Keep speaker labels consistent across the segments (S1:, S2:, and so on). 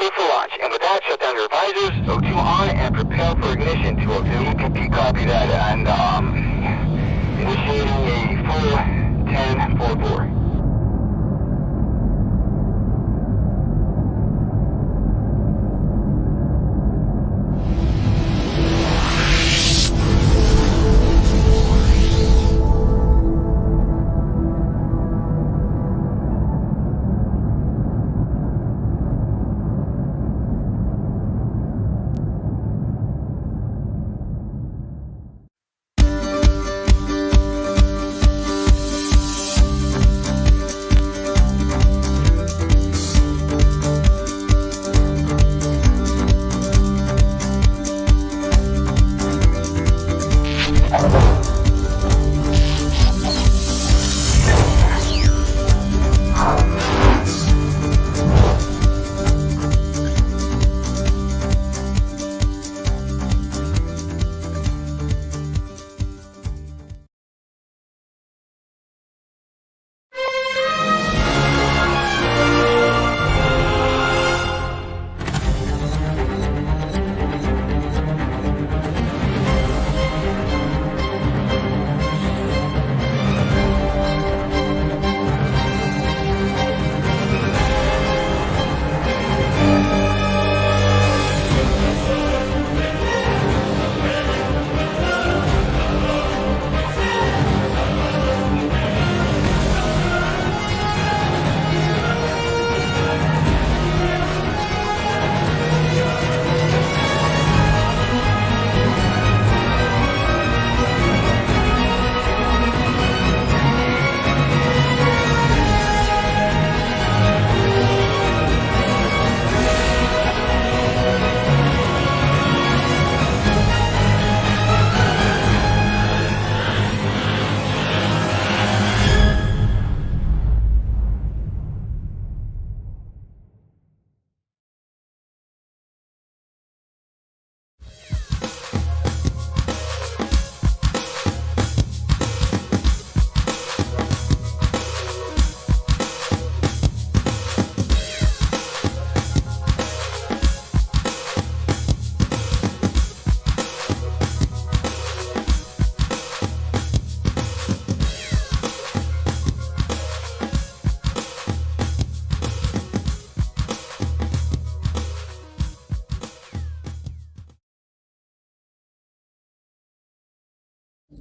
S1: clear for launch. And with that, shut down your visors, O2 on, and prepare for ignition, 202. Copy that, and initiating a full 10-4-4.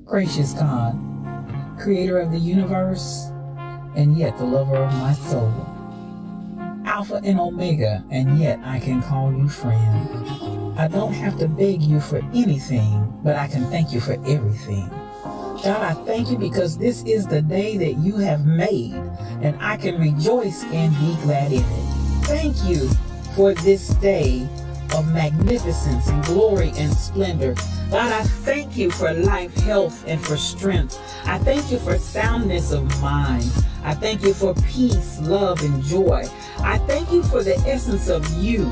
S2: Gracious God, creator of the universe, and yet the lover of my soul. Alpha and Omega, and yet I can call you friend. I don't have to beg you for anything, but I can thank you for everything. God, I thank you because this is the day that you have made, and I can rejoice and be glad in it. Thank you for this day of magnificence and glory and splendor. God, I thank you for life, health, and for strength. I thank you for soundness of mind. I thank you for peace, love, and joy. I thank you for the essence of you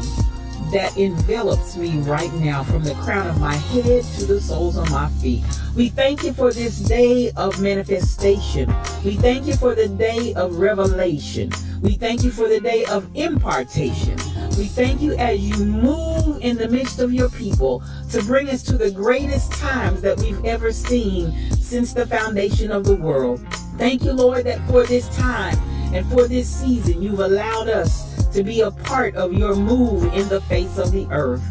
S2: that envelops me right now from the crown of my head to the soles of my feet. We thank you for this day of manifestation. We thank you for the day of revelation. We thank you for the day of impartation. We thank you as you move in the midst of your people to bring us to the greatest times that we've ever seen since the foundation of the world. Thank you, Lord, that for this time and for this season, you've allowed us to be a part of your move in the face of the earth.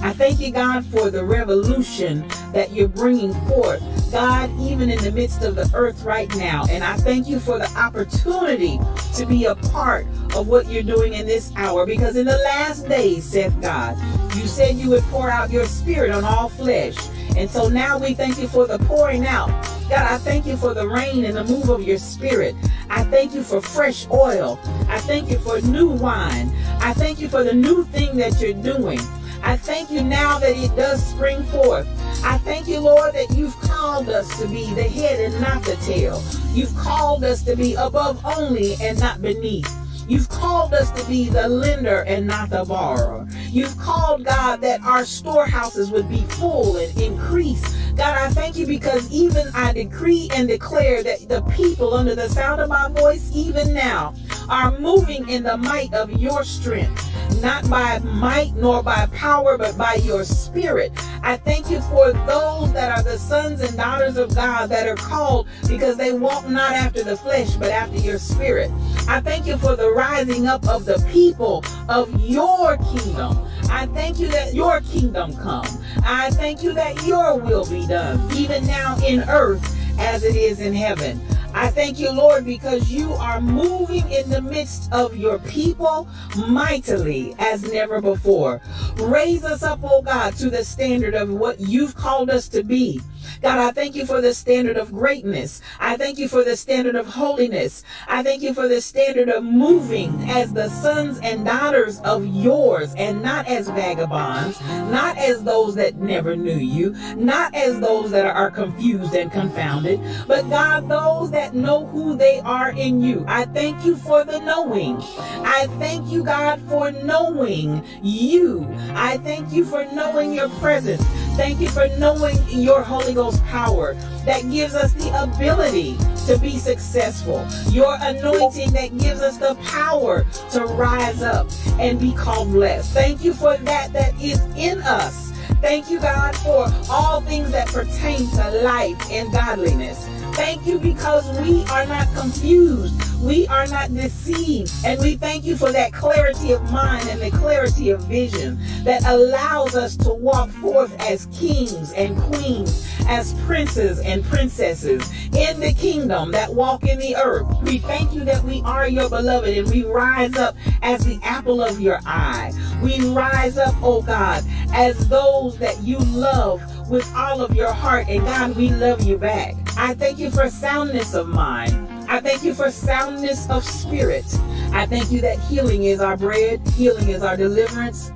S2: I thank you, God, for the revolution that you're bringing forth, God, even in the midst of the earth right now. And I thank you for the opportunity to be a part of what you're doing in this hour, because in the last days, saith God, you said you would pour out your spirit on all flesh. And so now we thank you for the pouring out. God, I thank you for the rain and the move of your spirit. I thank you for fresh oil. I thank you for new wine. I thank you for the new thing that you're doing. I thank you now that it does spring forth. I thank you, Lord, that you've called us to be the head and not the tail. You've called us to be above only and not beneath. You've called us to be the lender and not the borrower. You've called, God, that our storehouses would be full and increase. God, I thank you because even I decree and declare that the people under the sound of my voice, even now, are moving in the might of your strength, not by might nor by power, but by your spirit. I thank you for those that are the sons and daughters of God that are called because they walk not after the flesh, but after your spirit. I thank you for the rising up of the people of your kingdom. I thank you that your kingdom come. I thank you that your will be done, even now in earth as it is in heaven. I thank you, Lord, because you are moving in the midst of your people mightily as never before. Raise us up, oh God, to the standard of what you've called us to be. God, I thank you for the standard of greatness. I thank you for the standard of holiness. I thank you for the standard of moving as the sons and daughters of yours, and not as vagabonds, not as those that never knew you, not as those that are confused and confounded, but God, those that know who they are in you. I thank you for the knowing. I thank you, God, for knowing you. I thank you for knowing your presence. Thank you for knowing your Holy Ghost power that gives us the ability to be successful. Your anointing that gives us the power to rise up and be called blessed. Thank you for that is in us. Thank you, God, for all things that pertain to life and godliness. Thank you because we are not confused. We are not deceived. And we thank you for that clarity of mind and the clarity of vision that allows us to walk forth as kings and queens, as princes and princesses in the kingdom that walk in the earth. We thank you that we are your beloved, and we rise up as the apple of your eye. We rise up, oh God, as those that you love with all of your heart. And God, we love you back. I thank you for soundness of mind. I thank you for soundness of spirit. I thank you that healing is our bread. Healing is our deliverance.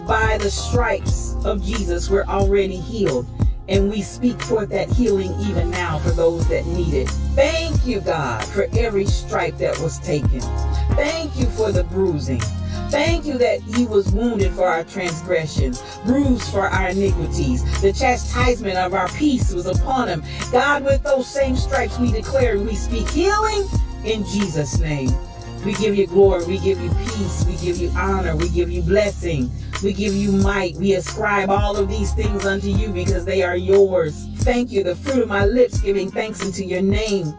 S2: By the stripes of Jesus, we're already healed. And we speak forth that healing even now for those that need it. Thank you, God, for every stripe that was taken. Thank you for the bruising. Thank you that he was wounded for our transgressions, bruised for our iniquities. The chastisement of our peace was upon him. God, with those same stripes we declare and we speak healing in Jesus' name. We give you glory, we give you peace, we give you honor, we give you blessing, we give you might. We ascribe all of these things unto you because they are yours. Thank you, the fruit of my lips giving thanks unto your name,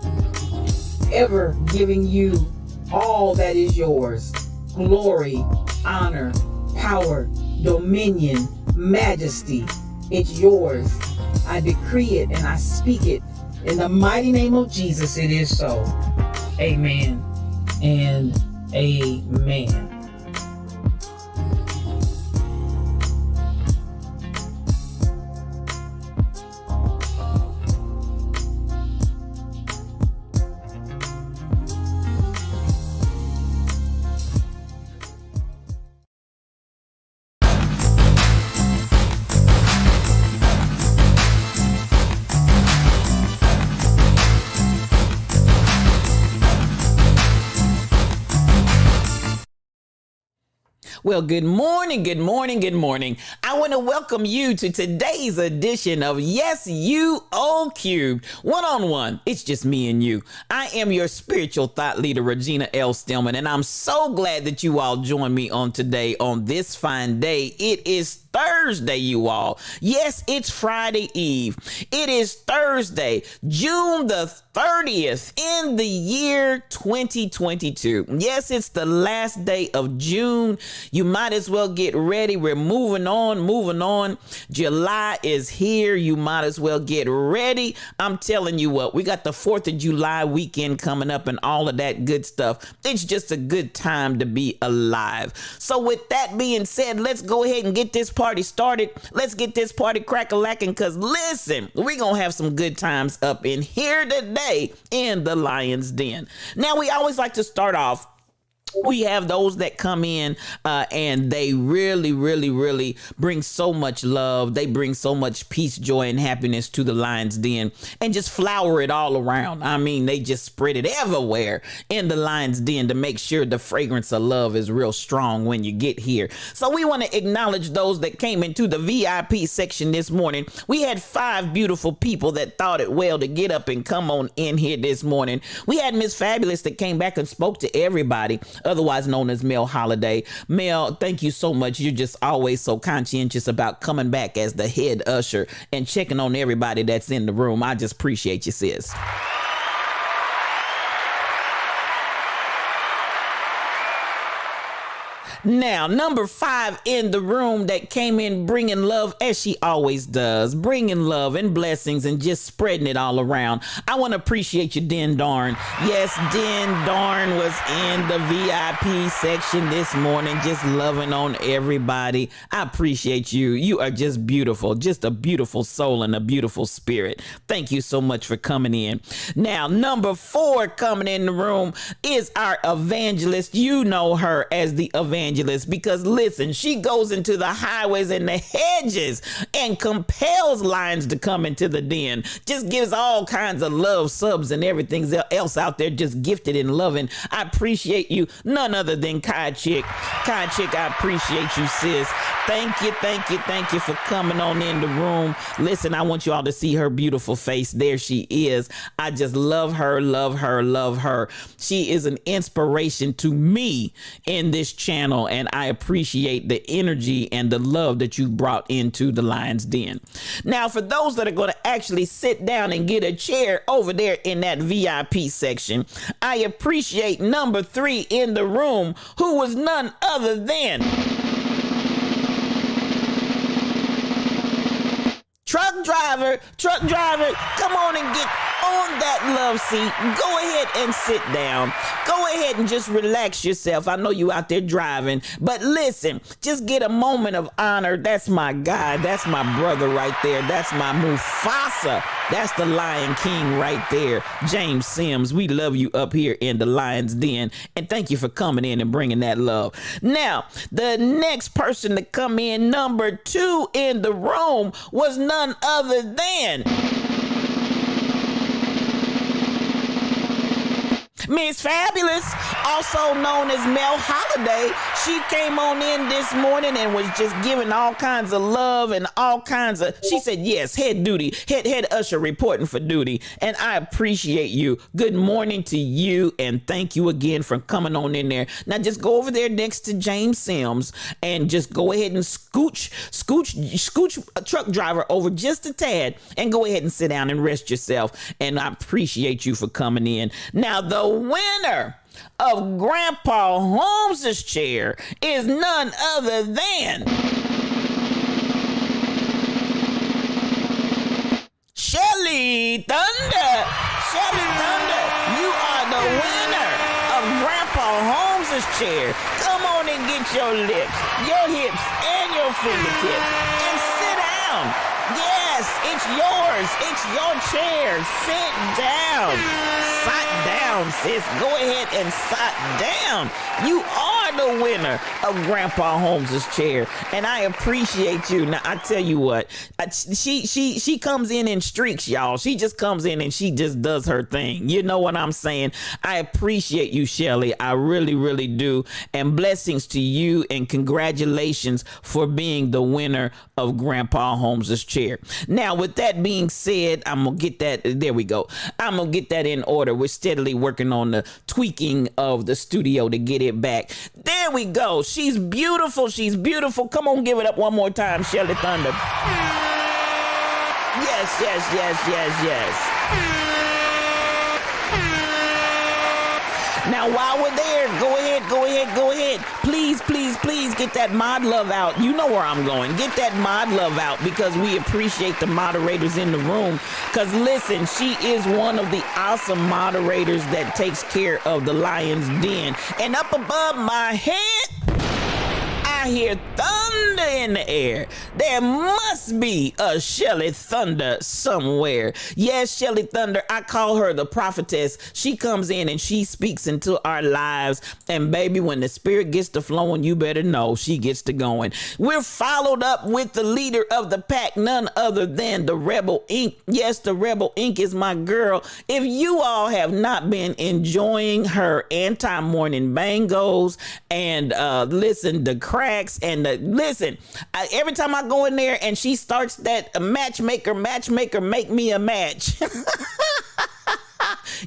S2: ever giving you all that is yours. Glory, honor, power, dominion, majesty. It's yours. I decree it and I speak it. In the mighty name of Jesus, it is so. Amen and amen. Well, good morning, good morning, good morning. I want to welcome you to today's edition of Yes, You O Cubed. One-on-one. It's just me and you. I am your spiritual thought leader, Regina L. Stillman, and I'm so glad that you all joined me on today on this fine day. It is Thursday, you all. Yes, it's Friday Eve. It is Thursday, June the 30th in the year 2022. Yes, it's the last day of June. You might as well get ready. We're moving on. July is here. You might as well get ready. I'm telling you what, we got the 4th of July weekend coming up and all of that good stuff. It's just a good time to be alive. So with that being said, let's go ahead and get this party started. Let's get this party crack-a-lacking, because listen, we're going to have some good times up in here today in the Lion's Den. Now, we always like to start off
S3: We have those that come in and they really bring so much love. They bring so much peace, joy, and happiness to the Lion's Den and just flower it all around. I mean, they just spread it everywhere in the Lion's Den to make sure the fragrance of love is real strong when you get here. So we want to acknowledge those that came into the VIP section this morning. We had 5 beautiful people that thought it well to get up and come on in here this morning. We had Miss Fabulous that came back and spoke to everybody, otherwise known as Mel Holiday. Mel, thank you so much. You're just always so conscientious about coming back as the head usher and checking on everybody that's in the room. I just appreciate you, sis. Now, number 5 in the room that came in bringing love, as she always does, bringing love and blessings and just spreading it all around. I want to appreciate you, Den Darn. Yes, Den Darn was in the VIP section this morning, just loving on everybody. I appreciate you. You are just beautiful, just a beautiful soul and a beautiful spirit. Thank you so much for coming in. Now, number 4 coming in the room is our evangelist. You know her as the evangelist because listen, she goes into the highways and the hedges and compels lions to come into the den. Just gives all kinds of love subs and everything else out there, just gifted and loving. I appreciate you. None other than Kai Chick. Kai Chick, I appreciate you, sis. Thank you for coming on in the room. Listen, I want you all to see her beautiful face. There she is. I just love her. She is an inspiration to me in this channel, and I appreciate the energy and the love that you brought into the Lion's Den. Now, for those that are going to actually sit down and get a chair over there in that VIP section, I appreciate number 3 in the room, who was none other than Truck driver, come on and get on that love seat. Go ahead and sit down. Go ahead and just relax yourself. I know you out there driving, but listen, just get a moment of honor. That's my guy. That's my brother right there. That's my Mufasa. That's the Lion King right there. James Sims, we love you up here in the Lion's Den, and thank you for coming in and bringing that love. Now, the next person to come in, number 2 in the room, was none other than Miss Fabulous, also known as Mel Holiday. She came on in this morning and was just giving all kinds of love and all kinds of, she said, yes, head usher reporting for duty. And I appreciate you. Good morning to you. And thank you again for coming on in there. Now just go over there next to James Sims and just go ahead and scooch a truck driver over just a tad and go ahead and sit down and rest yourself. And I appreciate you for coming in. Now, the winner of Grandpa Holmes's chair is none other than Shelly Thunder. Shelly Thunder, you are the winner of Grandpa Holmes's chair. Come on and get your lips, your hips, and your fingertips and sit down. Yes, it's yours. It's your chair. Sit down. Sit down, sis. Go ahead and sit down. You are the winner of Grandpa Holmes's chair, and I appreciate you. Now, I tell you what, she comes in streaks, y'all. She just comes in and she just does her thing. You know what I'm saying? I appreciate you, Shelly. I really do. And blessings to you, and congratulations for being the winner of Grandpa Holmes's chair. Now, with that being said, I'm gonna get that. There we go. I'm gonna get that in order. We're steadily working on the tweaking of the studio to get it back. There we go. She's beautiful. She's beautiful. Come on, give it up one more time, Shelly Thunder. Yes. Now, while we're there, go ahead. Please get that mod love out. You know where I'm going. Get that mod love out, because we appreciate the moderators in the room. Because listen, she is one of the awesome moderators that takes care of the Lion's Den. And up above my head, I hear thunder. thunder in the air. There must be a Shelly Thunder somewhere. Yes, Shelly Thunder, I call her the prophetess. She comes in and she speaks into our lives. And baby, when the spirit gets to flowing, you better know she gets to going. We're followed up with the leader of the pack, none other than the Rebel Inc. Yes, the Rebel Inc. is my girl. If you all have not been enjoying her anti-morning bangos and listen, the cracks and listen, every time I go in there and she starts that matchmaker, make me a match.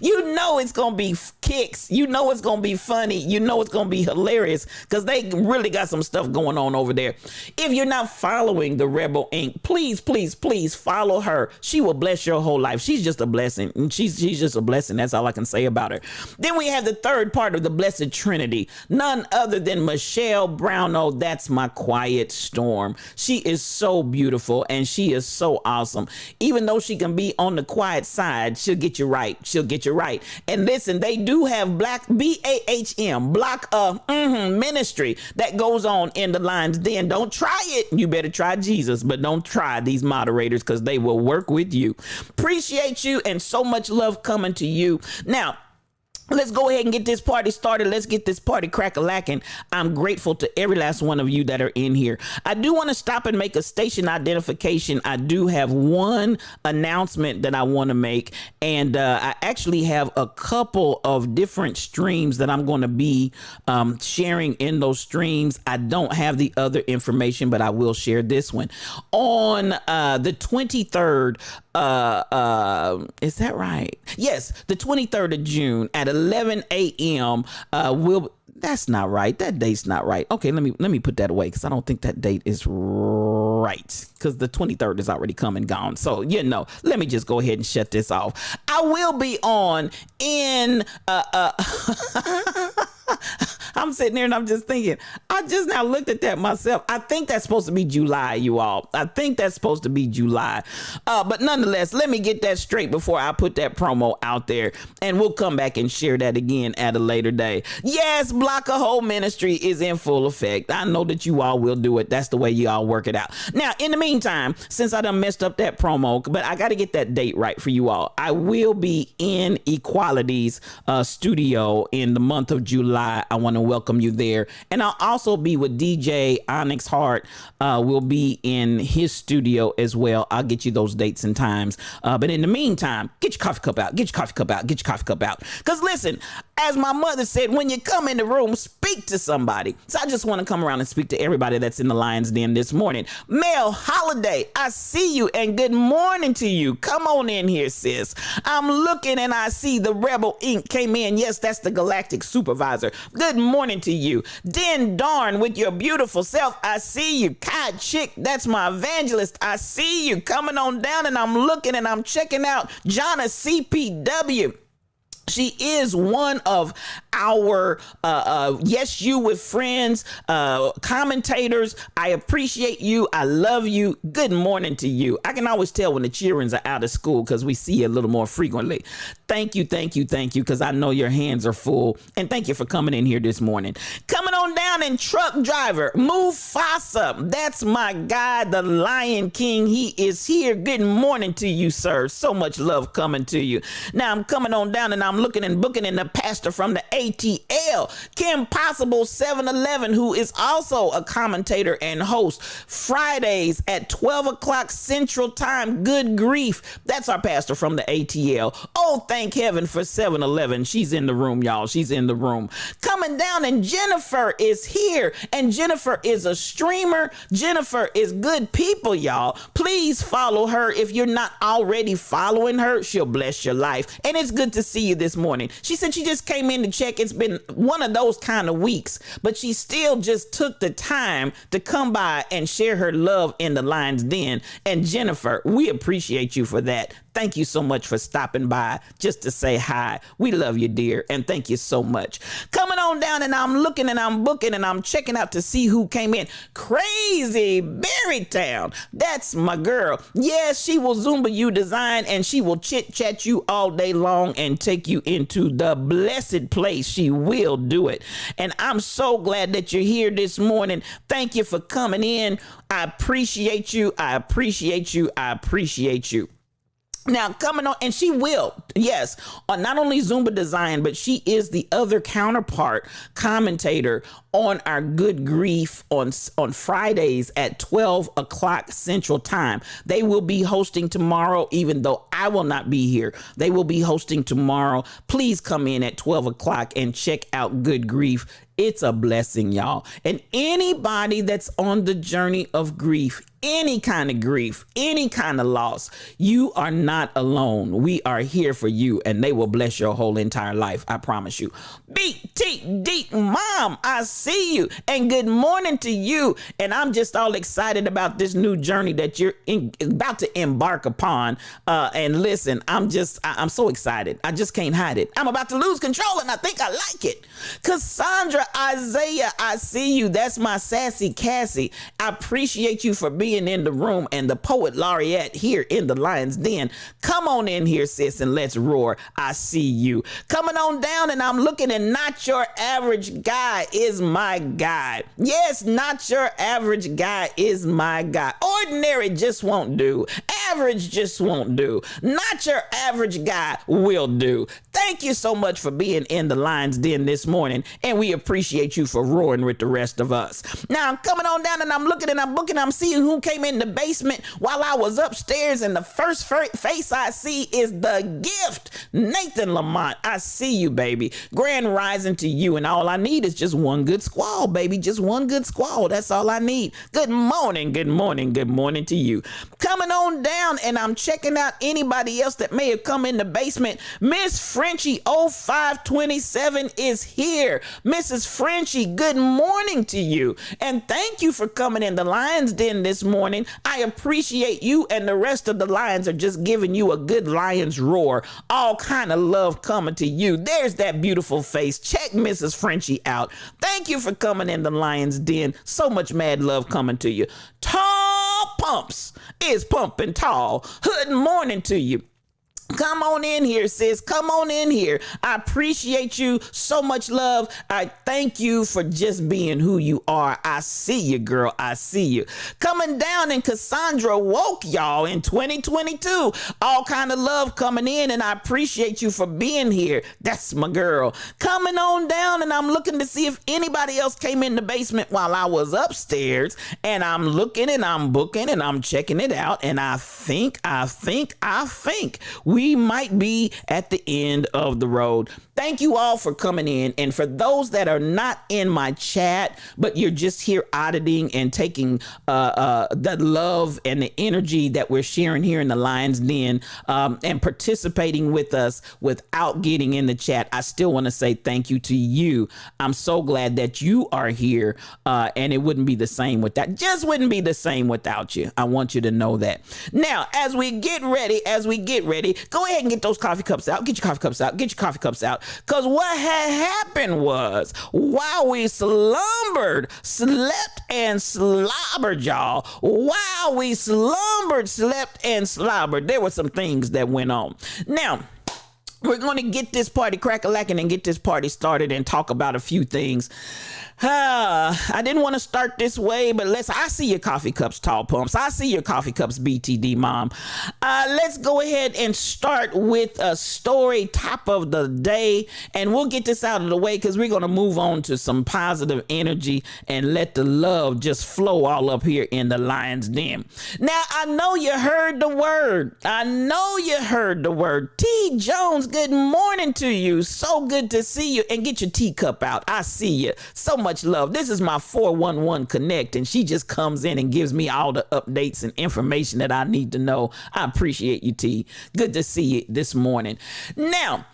S3: You know it's going to be kicks. You know it's going to be funny. You know it's going to be hilarious because they really got some stuff going on over there. If you're not following the Rebel Inc., please follow her. She will bless your whole life. She's just a blessing. And she's just a blessing. That's all I can say about her. Then we have the third part of the Blessed Trinity. None other than Michelle Brownell. That's my quiet storm. She is so beautiful and she is so awesome. Even though she can be on the quiet side, she'll get you right. She'll get you right. And listen, they do have Black BAHM, Block ministry that goes on in the lines. Then don't try it. You better try Jesus, but don't try these moderators because they will work with you. Appreciate you and so much love coming to you. Now, let's go ahead and get this party started. Let's get this party crack-a-lacking. I'm grateful to every last one of you that are in here. I do want to stop and make a station identification. I do have one announcement that I want to make, and I actually have a couple of different streams that I'm going to be sharing in those streams. I don't have the other information, but I will share this one. On the 23rd, is that right? Yes, the 23rd of June at 11 a.m. That's not right. That date's not right. Okay, let me put that away because I don't think that date is right because the 23rd is already come and gone. So, let me just go ahead and shut this off. I will be on in I'm sitting there and I'm just thinking, I just now looked at that myself. I think that's supposed to be July, you all. I think that's supposed to be July. But nonetheless, let me get that straight before I put that promo out there. And we'll come back and share that again at a later day. Yes, Block a Hole Ministry is in full effect. I know that you all will do it. That's the way you all work it out. Now, in the meantime, since I done messed up that promo, but I got to get that date right for you all. I will be in Equality's studio in the month of July. I want to welcome you there. And I'll also be with DJ Onyx Hart. We'll be in his studio as well. I'll get you those dates and times. But in the meantime, get your coffee cup out. Get your coffee cup out. Get your coffee cup out. Because listen, as my mother said, when you come in the room, speak to somebody. So I just want to come around and speak to everybody that's in the Lion's Den this morning. Mel Holiday, I see you and good morning to you. Come on in here, sis. I'm looking and I see the Rebel Inc. came in. Yes, that's the Galactic Supervisor. Good morning to you. Den Darn with your beautiful self. I see you. Kai Chick, that's my evangelist. I see you coming on down and I'm looking and I'm checking out Jonna CPW. She is one of our Yes You with Friends commentators. I appreciate you. I love you. Good morning to you. I can always tell when the children are out of school because we see you a little more frequently. Thank you, because I know your hands are full. And thank you for coming in here this morning. Coming on down in Truck Driver, Mufasa. That's my guy, the Lion King. He is here. Good morning to you, sir. So much love coming to you. Now I'm coming on down and I'm looking and booking in the pastor from the ATL, Kim Possible 711, who is also a commentator and host Fridays at 12 o'clock Central Time. Good grief. That's our pastor from the ATL. Oh, thank heaven for 711. She's in the room, y'all. She's in the room. Coming down, and Jennifer is here. And Jennifer is a streamer. Jennifer is good people, y'all. Please follow her. If you're not already following her, she'll bless your life. And it's good to see you this morning. She said she just came in to check. It's been one of those kind of weeks, but she still just took the time to come by and share her love in the Lion's Den. And Jennifer, we appreciate you for that. Thank you so much for stopping by just to say hi. We love you, dear, and thank you so much. Coming on down and I'm looking and I'm booking and I'm checking out to see who came in. Crazy Berrytown. That's my girl. Yes, she will Zumba you design and she will chit chat you all day long and take you into the blessed place. She will do it. And I'm so glad that you're here this morning. Thank you for coming in. I appreciate you. I appreciate you. I appreciate you. Now, coming on, and she will, yes, not only Zumba design, but she is the other counterpart commentator on our Good Grief on Fridays at 12 o'clock Central Time. They will be hosting tomorrow, even though I will not be here. They will be hosting tomorrow. Please come in at 12 o'clock and check out Good Grief. It's a blessing, y'all. And anybody that's on the journey of grief, any kind of grief, any kind of loss, you are not alone. We are here for you, and they will bless your whole entire life. I promise you. BTD Mom, I see you, and good morning to you. And I'm just all excited about this new journey that you're about to embark upon. And listen, I'm so excited. I just can't hide it. I'm about to lose control, and I think I like it. Cassandra Isaiah, I see you. That's my sassy Cassie. I appreciate you for being in the room, and the poet laureate here in the Lion's Den. Come on in here, sis, and let's roar. I see you. Coming on down, and I'm looking, and Not Your Average Guy is my guy. Yes, Not Your Average Guy is my guy. Ordinary just won't do. Average just won't do. Not Your Average Guy will do. Thank you so much for being in the Lion's Den this morning, and we appreciate you for roaring with the rest of us. Now, I'm coming on down, and I'm looking, and I'm booking, I'm seeing who came in the basement while I was upstairs, and the first face I see is the gift, Nathan Lamont. I see you, baby. Grand rising to you, and all I need is just one good squall, baby. Just one good squall. That's all I need. Good morning, good morning, good morning to you. Coming on down, and I'm checking out anybody else that may have come in the basement. Miss Frenchie 0527 is here. Mrs. Frenchie, good morning to you. And thank you for coming in the Lion's Den this morning. I appreciate you, and the rest of the lions are just giving you a good lion's roar. All kind of love coming to you. There's that beautiful face. Check Mrs. Frenchie out. Thank you for coming in the Lion's Den. So much mad love coming to you. Tall Pumps is pumping tall. Good morning to you. Come on in here, sis. Come on in here. I appreciate you. So much love. I thank you for just being who you are. I see you, girl. I see you. Coming down, and Cassandra woke y'all in 2022. All kind of love coming in, and I appreciate you for being here. That's my girl. Coming on down, and I'm looking to see if anybody else came in the basement while I was upstairs, and I'm looking, and I'm booking, and I'm checking it out, and I think we might be at the end of the road. Thank you all for coming in. And for those that are not in my chat, but you're just here auditing and taking the love and the energy that we're sharing here in the Lion's Den, and participating with us without getting in the chat, I still want to say thank you to you. I'm so glad that you are here, and it wouldn't be the same without, just wouldn't be the same without you. I want you to know that. Now, as we get ready, go ahead and get those coffee cups out. Get your coffee cups out. Get your coffee cups out. Because what had happened was, while we slumbered, slept, and slobbered, y'all, while we slumbered, slept, and slobbered, there were some things that went on. Now, we're going to get this party crack-a-lacking and get this party started and talk about a few things. I didn't want to start this way, but I see your coffee cups, Tall Pumps. I see your coffee cups, BTD Mom. Let's go ahead and start with a story top of the day, and we'll get this out of the way because we're going to move on to some positive energy and let the love just flow all up here in the Lion's Den. Now, I know you heard the word. T. Jones, good morning to you. So good to see you. And get your teacup out. I see you. So much love. This is my 411 Connect, and she just comes in and gives me all the updates and information that I need to know. I appreciate you, T. Good to see you this morning. Now,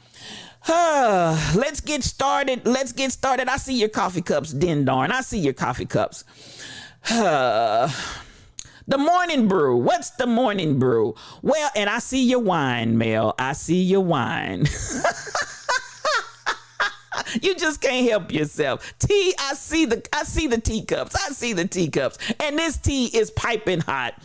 S3: let's get started. I see your coffee cups, Den Darn. I see your coffee cups. The morning brew. What's the morning brew? Well, and I see your wine, Mel. I see your wine. You just can't help yourself. Tea, I see the teacups. I see the teacups. And this tea is piping hot.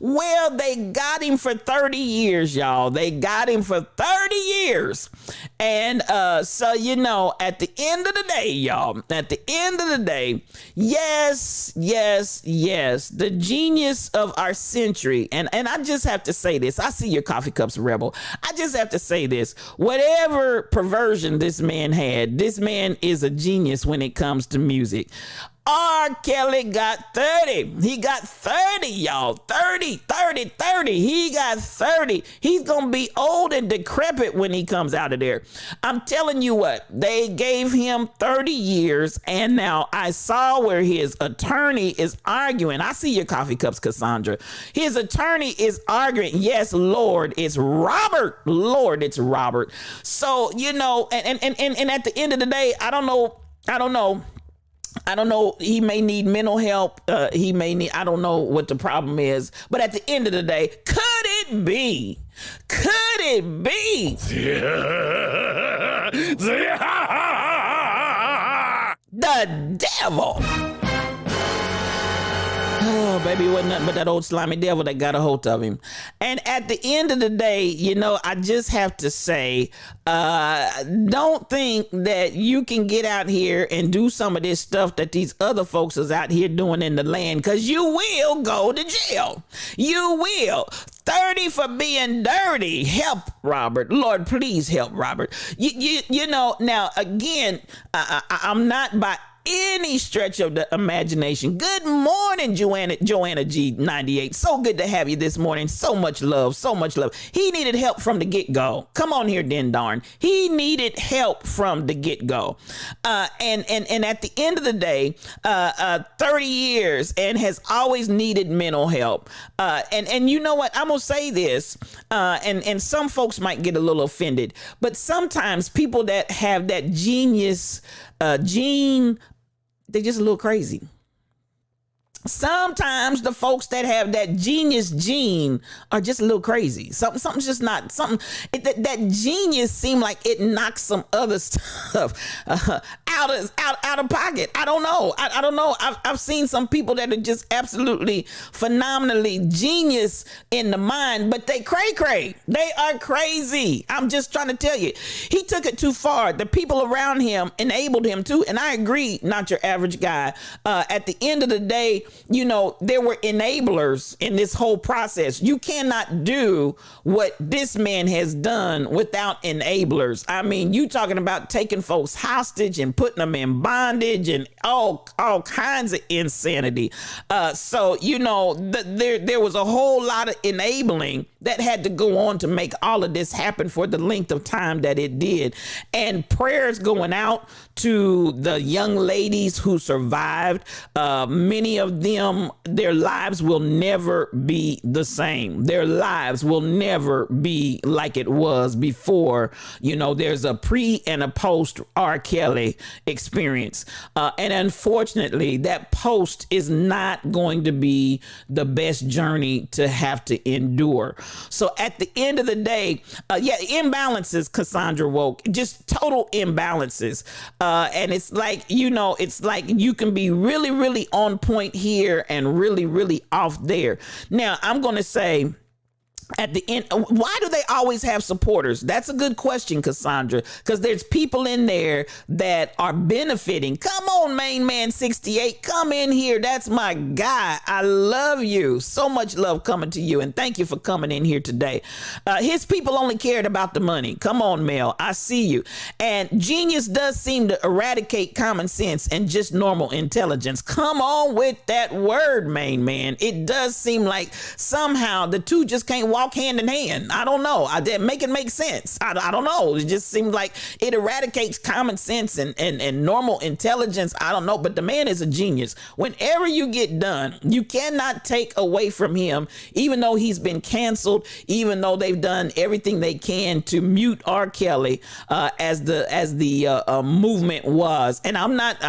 S3: Well, they got him for 30 years, y'all. They got him for 30 years. And so, you know, at the end of the day, y'all, at the end of the day, yes, the genius of our century. And I just have to say this. I see your coffee cups, Rebel. I just have to say this. Whatever perversion this man had, this man is a genius when it comes to music. R. Kelly got 30. He got 30, y'all. 30. He got 30. He's going to be old and decrepit when he comes out of there. I'm telling you what, they gave him 30 years, and now I saw where his attorney is arguing. I see your coffee cups, Cassandra. His attorney is arguing. Yes, Lord, it's Robert. Lord, it's Robert. So, you know, and at the end of the day, I don't know. He may need mental help. I don't know what the problem is. But at the end of the day, could it be? The devil. Oh, baby, it wasn't nothing but that old slimy devil that got a hold of him. And at the end of the day, you know, I just have to say, don't think that you can get out here and do some of this stuff that these other folks is out here doing in the land, because you will go to jail. You will. 30 for being dirty. Help Robert. Lord, please help Robert. You know, now, again, I'm not by any stretch of the imagination. Good morning, Joanna G98. So good to have you this morning. So much love. He needed help from the get-go. Come on here, Den Darn. He needed help from the get-go. And at the end of the day, 30 years and has always needed mental help. And you know what? I'm going to say this, and some folks might get a little offended, but sometimes people that have that genius gene, they're just a little crazy. Sometimes the folks that have that genius gene are just a little crazy. Something's just not that genius seem like it knocks some other stuff out of pocket. I don't know. I don't know. I've seen some people that are just absolutely phenomenally genius in the mind, but they cray. They are crazy. I'm just trying to tell you, he took it too far. The people around him enabled him to, and I agree, not your average guy. At the end of the day, you know, there were enablers in this whole process. You cannot do what this man has done without enablers. I mean, you talking about taking folks hostage and putting them in bondage and all kinds of insanity. So, you know, there was a whole lot of enabling that had to go on to make all of this happen for the length of time that it did. And prayers going out to the young ladies who survived. Many of them, their lives will never be the same. Their lives will never be like it was before. You know, there's a pre and a post R. Kelly experience. And unfortunately, that post is not going to be the best journey to have to endure. So at the end of the day, imbalances, Cassandra Woke, just total imbalances. And it's like, you know, it's like you can be really, really on point here and really, really off there. Now, I'm going to say, at the end, why do they always have supporters? That's a good question, Cassandra, because there's people in there that are benefiting. Come on, Main Man 68, come in here. That's my guy. I love you. So much love coming to you, and thank you for coming in here today. His people only cared about the money. Come on, Mel. I see you. And genius does seem to eradicate common sense and just normal intelligence. Come on with that word, Main Man. It does seem like somehow the two just can't walk hand in hand. I don't know. Make it make sense. I don't know. It just seems like it eradicates common sense and normal intelligence. I don't know. But the man is a genius. Whenever you get done, you cannot take away from him, even though he's been canceled, even though they've done everything they can to mute R. Kelly as the movement was. And I'm not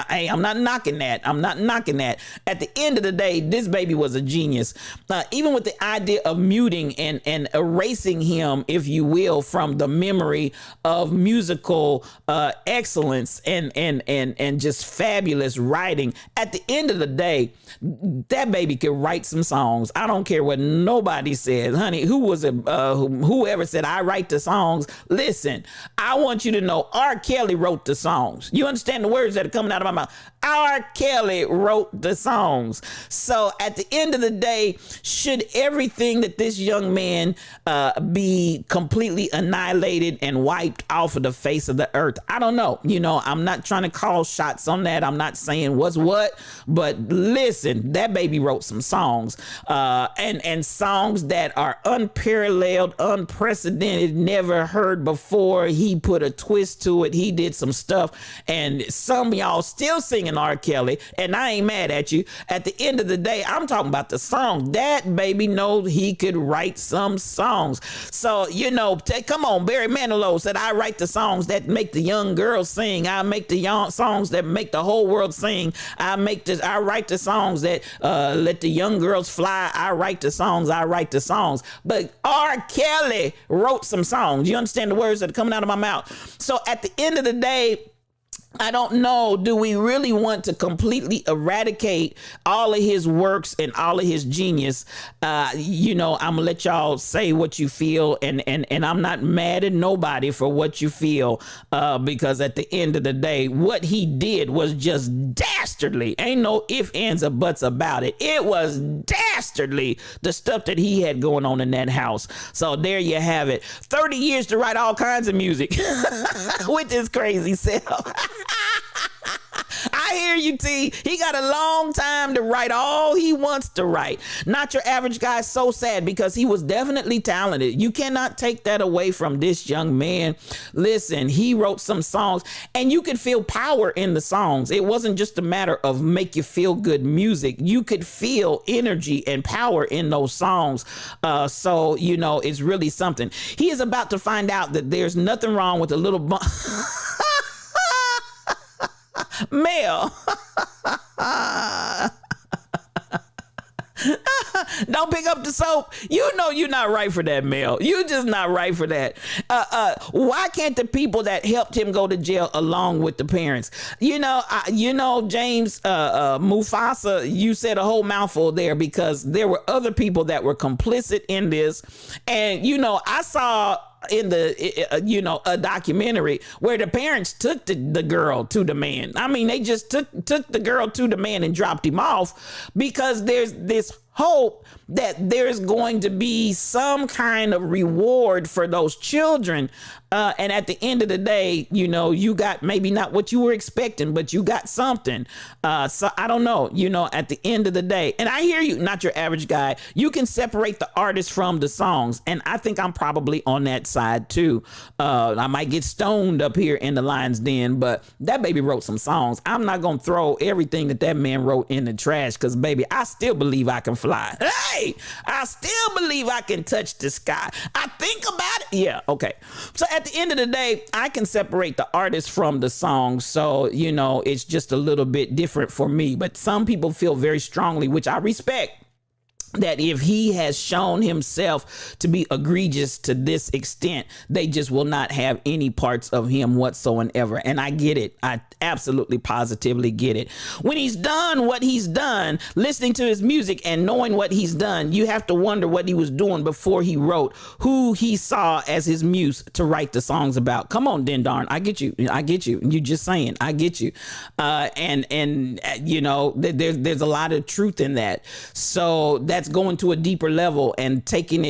S3: knocking that. I'm not knocking that. At the end of the day, this baby was a genius. Even with the idea of muting and and erasing him, if you will, from the memory of musical excellence and just fabulous writing. At the end of the day, that baby could write some songs. I don't care what nobody says, honey. Whoever said I write the songs? Listen, I want you to know R. Kelly wrote the songs. You understand the words that are coming out of my mouth? R. Kelly wrote the songs. So at the end of the day, should everything that this young man be completely annihilated and wiped off of the face of the earth? I don't know. I'm not trying to call shots on that. I'm not saying what's what, but listen, that baby wrote some songs and songs that are unparalleled, unprecedented, never heard before. He put a twist to it. He did some stuff, and some of y'all still singing R. Kelly, and I ain't mad at you. At the end of the day, I'm talking about the song. That baby knows he could write some songs. So, come on, Barry Manilow said, I write the songs that make the young girls sing. I make the young songs that make the whole world sing. I write the songs that let the young girls fly. I write the songs. But R. Kelly wrote some songs. You understand the words that are coming out of my mouth? So at the end of the day, I don't know, do we really want to completely eradicate all of his works and all of his genius? I'm gonna let y'all say what you feel, and I'm not mad at nobody for what you feel, because at the end of the day, what he did was just dastardly. Ain't no ifs, ands, or buts about it. It was dastardly, the stuff that he had going on in that house. So there you have it. 30 years to write all kinds of music with his crazy self. I hear you, T. He got a long time to write all he wants to write. Not Your Average Guy is so sad because he was definitely talented. You cannot take that away from this young man. Listen, he wrote some songs, and you could feel power in the songs. It wasn't just a matter of make you feel good music. You could feel energy and power in those songs. So it's really something. He is about to find out that there's nothing wrong with a little Mel. Don't pick up the soap. You're not right for that, Mel. You're just not right for that. Why can't the people that helped him go to jail along with the parents? James Mufasa, you said a whole mouthful there because there were other people that were complicit in this. And, I saw in a documentary where the parents took the girl to the man. I mean, they just took the girl to the man and dropped him off because there's this hope that there's going to be some kind of reward for those children. And at the end of the day, you got maybe not what you were expecting, but you got something. So I don't know, at the end of the day, and I hear you, Not Your Average Guy. You can separate the artist from the songs. And I think I'm probably on that side too. I might get stoned up here in the Lion's Den, but that baby wrote some songs. I'm not going to throw everything that man wrote in the trash because, baby, I still believe I can fly. Hey, I still believe I can touch the sky. I think about it. Yeah, okay. So at the end of the day, I can separate the artist from the song. So, it's just a little bit different for me. But some people feel very strongly, which I respect, that if he has shown himself to be egregious to this extent, they just will not have any parts of him whatsoever. And I get it. I absolutely positively get it. When he's done what he's done, listening to his music and knowing what he's done, you have to wonder what he was doing before he wrote, who he saw as his muse to write the songs about. Come on, Den Darn. I get you. You just saying, I get you. There's a lot of truth in that. So that's going to a deeper level and taking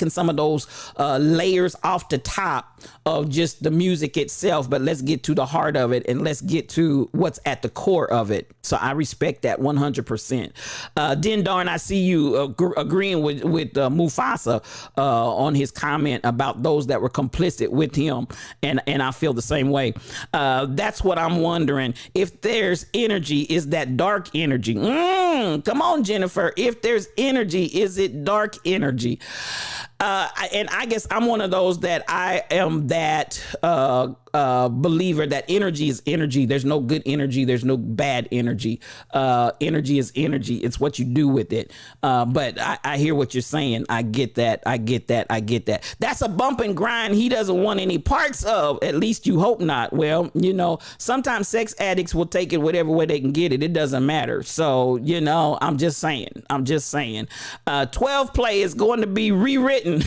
S3: some of those layers off the top of just the music itself. But let's get to the heart of it and let's get to what's at the core of it. So I respect that 100%. Den Darn, I see you agreeing with Mufasa on his comment about those that were complicit with him. And I feel the same way. That's what I'm wondering. If there's energy, is that dark energy? Come on, Jennifer. If there's energy, is it dark energy? And I guess I'm one of those that I am that believer that energy is energy. There's no good energy. There's no bad energy. Energy is energy. It's what you do with it. But I hear what you're saying. I get that. I get that. I get that. That's a bump and grind he doesn't want any parts of. At least you hope not. Well, you know, sometimes sex addicts will take it whatever way they can get it. It doesn't matter. So, you know, I'm just saying. 12 play is going to be rewritten.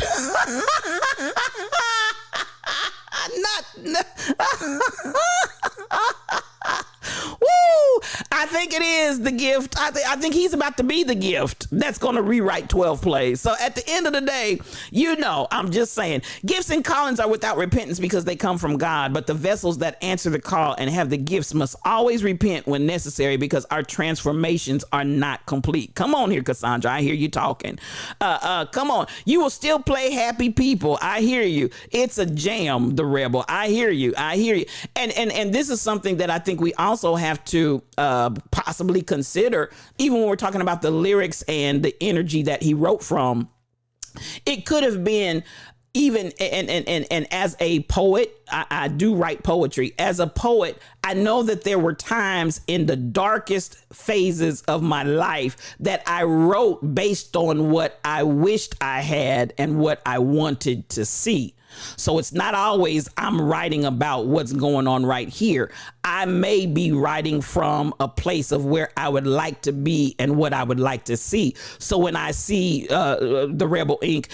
S3: Woo! I think it is the gift. I think he's about to be the gift that's going to rewrite 12 plays. So at the end of the day, you know, I'm just saying, gifts and callings are without repentance because they come from God. But the vessels that answer the call and have the gifts must always repent when necessary because our transformations are not complete. Come on here, Cassandra. I hear you talking. Come on. You will still play happy people. I hear you. It's a jam, the rebel. I hear you. And this is something that I think we also have to possibly consider, even when we're talking about the lyrics and the energy that he wrote from. It could have been even, and as a poet, I do write poetry. As a poet, I know that there were times in the darkest phases of my life that I wrote based on what I wished I had and what I wanted to see. So it's not always I'm writing about what's going on right here. I may be writing from a place of where I would like to be and what I would like to see. So when I see the Rebel Inc.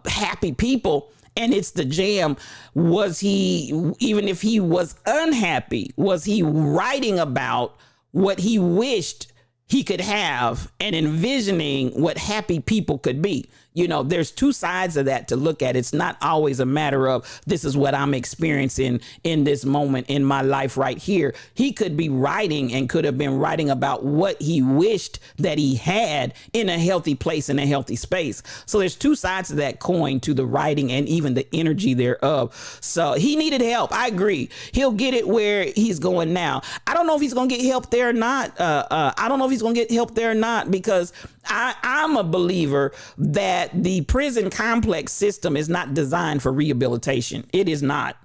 S3: Happy people, and it's the jam, was he, even if he was unhappy, was he writing about what he wished he could have and envisioning what happy people could be? You know, there's two sides of that to look at. It's not always a matter of this is what I'm experiencing in this moment in my life right here. He could be writing and could have been writing about what he wished that he had in a healthy place, in a healthy space. So there's two sides of that coin to the writing and even the energy thereof. So he needed help. I agree. He'll get it where he's going now. I don't know if he's going to get help there or not. I don't know if he's going to get help there or not, because I'm a believer that the prison complex system is not designed for rehabilitation. It is not.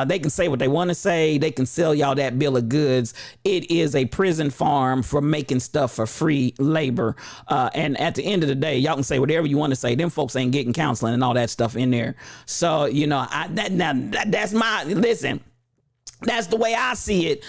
S3: They can say what they want to say. They can sell y'all that bill of goods. It is a prison farm for making stuff for free labor. And at the end of the day, y'all can say whatever you want to say. Them folks ain't getting counseling and all that stuff in there. So, you know, that's my, listen. That's the way I see it.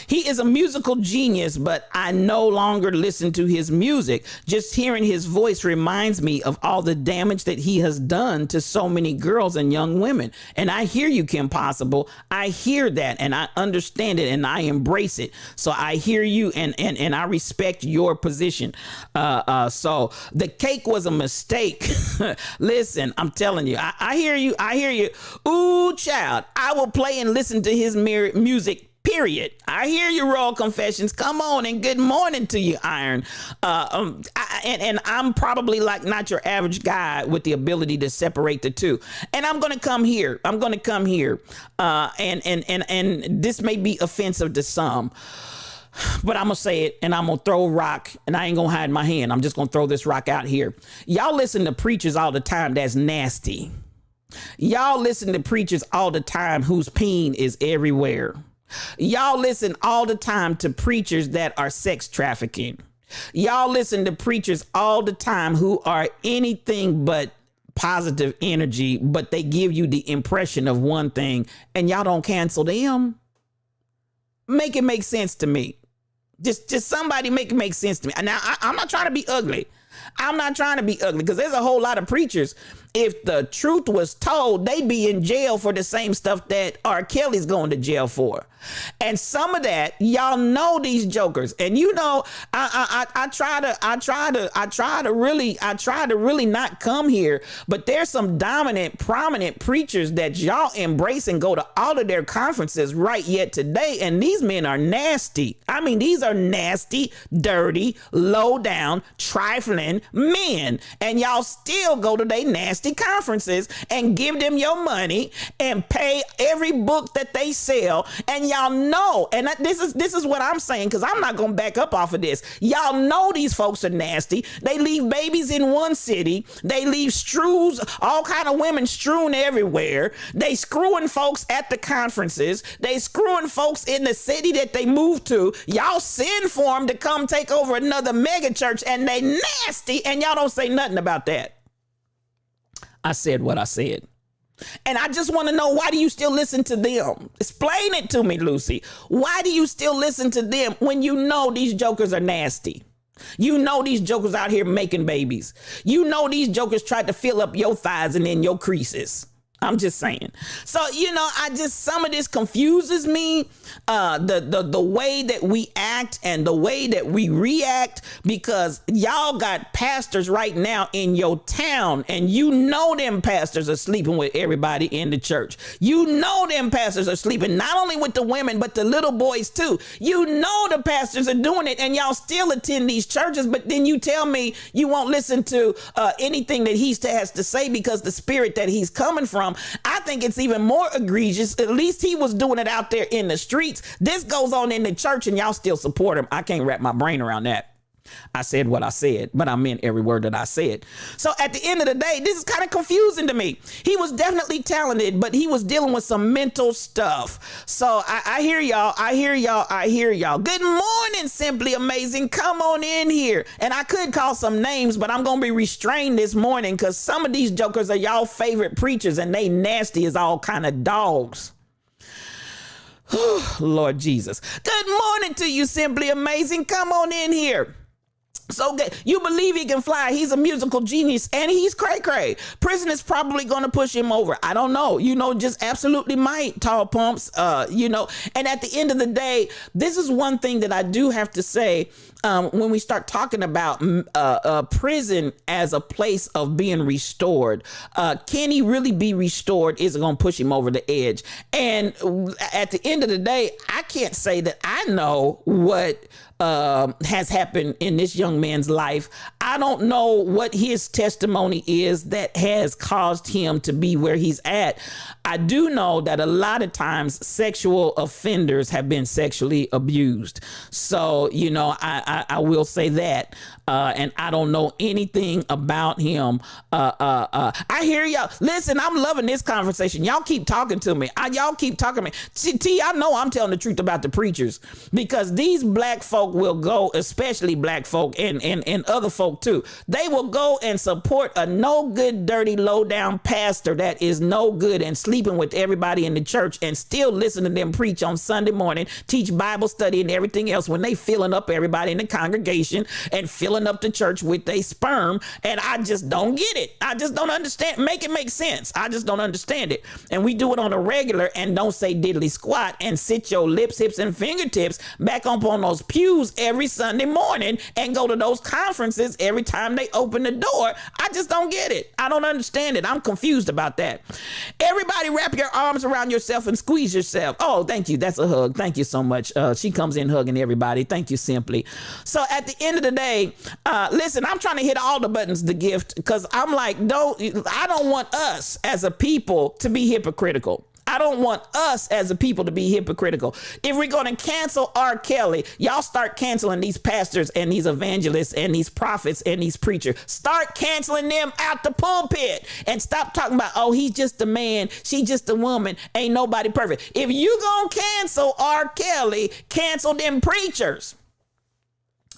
S3: He is a musical genius, but I no longer listen to his music. Just hearing his voice reminds me of all the damage that he has done to so many girls and young women. And I hear you, Kim Possible. I hear that and I understand it and I embrace it. So I hear you and I respect your position. So the cake was a mistake. Listen, I'm telling you, I hear you. I hear you. Ooh, child, I will play and listen to his music, period. I hear you, Royal Confessions. Come on, and good morning to you, Iron. And I'm probably like not your average guy with the ability to separate the two. And I'm going to come here. And this may be offensive to some, but I'm going to say it and I'm going to throw a rock and I ain't going to hide my hand. I'm just going to throw this rock out here. Y'all listen to preachers all the time that's nasty. Y'all listen to preachers all the time whose peen is everywhere. Y'all listen all the time to preachers that are sex trafficking. Y'all listen to preachers all the time who are anything but positive energy, but they give you the impression of one thing and y'all don't cancel them. Make it make sense to me. Just somebody make it make sense to me. Now, I'm not trying to be ugly. I'm not trying to be ugly because there's a whole lot of preachers. If the truth was told, they'd be in jail for the same stuff that R. Kelly's going to jail for. And some of that, y'all know these jokers. And you know, I try to really not come here, but there's some dominant, prominent preachers that y'all embrace and go to all of their conferences right yet today. And these men are nasty. I mean, these are nasty, dirty, low down, trifling men. And y'all still go to their nasty nasty conferences and give them your money and pay every book that they sell. And y'all know, and this is what I'm saying, because I'm not going to back up off of this. Y'all know these folks are nasty. They leave babies in one city. They leave strews, all kind of women strewn everywhere. They screwing folks at the conferences. They screwing folks in the city that they moved to. Y'all send for them to come take over another mega church, and they nasty, and y'all don't say nothing about that. I said what I said. And I just want to know, why do you still listen to them? Explain it to me, Lucy. Why do you still listen to them when you know these jokers are nasty? You know these jokers out here making babies. You know these jokers tried to fill up your thighs and then your creases. I'm just saying. So, some of this confuses me, the way that we act and the way that we react, because y'all got pastors right now in your town, and you know them pastors are sleeping with everybody in the church. You know them pastors are sleeping not only with the women, but the little boys too. You know the pastors are doing it, and y'all still attend these churches, but then you tell me you won't listen to anything that he has to say, because the spirit that he's coming from, I think it's even more egregious. At least he was doing it out there in the streets. This goes on in the church, and y'all still support him. I can't wrap my brain around that. I said what I said, but I meant every word that I said. So at the end of the day, this is kind of confusing to me. He was definitely talented, but he was dealing with some mental stuff. So I hear y'all. I hear y'all. I hear y'all. Good morning, Simply Amazing. Come on in here. And I could call some names, but I'm going to be restrained this morning, because some of these jokers are y'all favorite preachers, and they nasty as all kind of dogs. Lord Jesus. Good morning to you, Simply Amazing. Come on in here. So you believe he can fly. He's a musical genius, and he's cray-cray. Prison is probably going to push him over. I don't know. Just absolutely might, Tall Pumps. And at the end of the day, this is one thing that I do have to say. When we start talking about prison as a place of being restored, can he really be restored? Is it going to push him over the edge? And at the end of the day, I can't say that I know what has happened in this young man's life. I don't know what his testimony is that has caused him to be where he's at. I do know that a lot of times sexual offenders have been sexually abused. So, I will say that. And I don't know anything about him. I hear y'all. Listen, I'm loving this conversation. Y'all keep talking to me. Y'all keep talking to me. T, I know I'm telling the truth about the preachers, because these black folk will go, especially black folk and other folk too. They will go and support a no good, dirty, low down pastor that is no good and sleeping with everybody in the church, and still listen to them preach on Sunday morning, teach Bible study and everything else, when they filling up everybody in the congregation and filling up the church with their sperm. And I just don't get it. I just don't understand. Make it make sense. I just don't understand it. And we do it on a regular, and don't say diddly squat and sit your lips, hips, and fingertips back up on those pews every Sunday morning and go to those conferences every time they open the door. I just don't get it. I don't understand it. I'm confused about that. Everybody wrap your arms around yourself and squeeze yourself. Oh, thank you. That's a hug. Thank you so much. She comes in hugging everybody. Thank you, Simply. So at the end of the day, listen, I'm trying to hit all the buttons to gift, because I'm like, I don't want us as a people to be hypocritical. I don't want us as a people to be hypocritical. If we're going to cancel R. Kelly, y'all start canceling these pastors and these evangelists and these prophets and these preachers. Start canceling them out the pulpit, and stop talking about, oh, he's just a man, she just a woman, ain't nobody perfect. If you gonna cancel R. Kelly, cancel them preachers.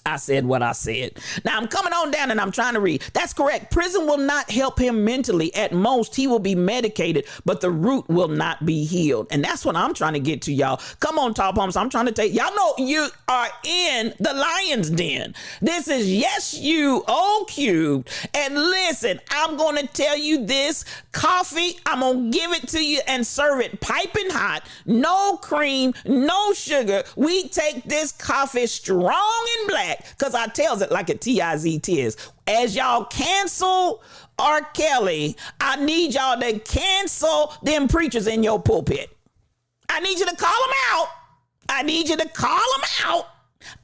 S3: I said what I said. Now I'm coming on down and I'm trying to read. That's correct. Prison will not help him mentally. At most, he will be medicated, but the root will not be healed. And that's what I'm trying to get to, y'all. Come on, Tall Pumps. I'm trying to take, y'all know you are in the lion's den. This is Yes You O Cubed. And listen, I'm going to tell you this. Coffee, I'm going to give it to you and serve it piping hot. No cream, no sugar. We take this coffee strong and black, because I tells it like a T-I-Z-T-is. As y'all cancel R. Kelly, I need y'all to cancel them preachers in your pulpit. I need you to call them out. I need you to call them out.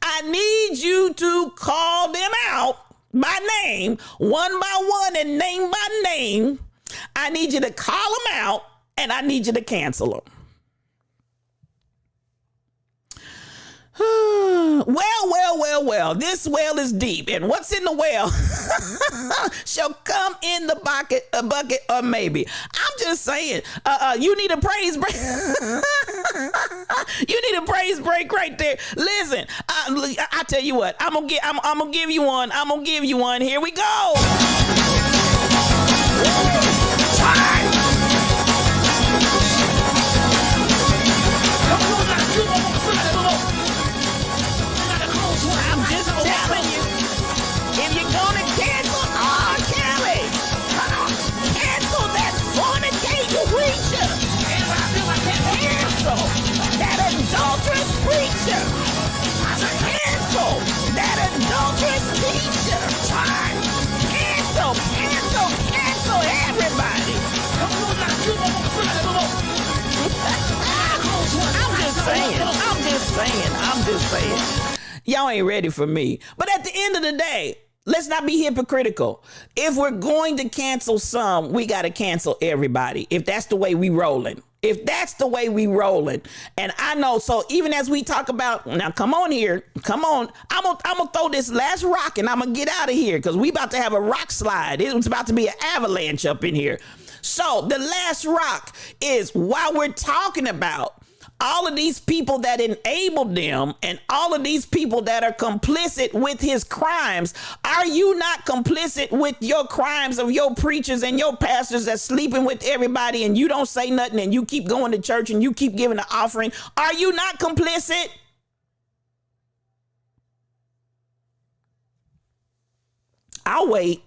S3: I need you to call them out by name, one by one, and name by name. I need you to call them out and I need you to cancel them. Well, this well is deep, and what's in the well shall come in the bucket, or maybe. I'm just saying, you need a praise break. You need a praise break right there. Listen, I tell you what, I'm gonna give you one. I'm gonna give you one. Here we go. I'm just telling you, if you're gonna cancel R. Kelly, cancel that fornicating preacher. Cancel that adulterous preacher. Cancel that adulterous teacher. Cancel everybody. I'm just saying. Y'all ain't ready for me. But at the end of the day, let's not be hypocritical. If we're going to cancel some, we got to cancel everybody. If that's the way we rolling. And I know, so even as we talk about, now come on here, I'm gonna throw this last rock and I'm gonna get out of here because we about to have a rock slide. It's about to be an avalanche up in here. So the last rock is, while we're talking about all of these people that enabled them and all of these people that are complicit with his crimes, are you not complicit with your crimes of your preachers and your pastors that's sleeping with everybody and you don't say nothing and you keep going to church and you keep giving the offering? Are you not complicit? I'll wait.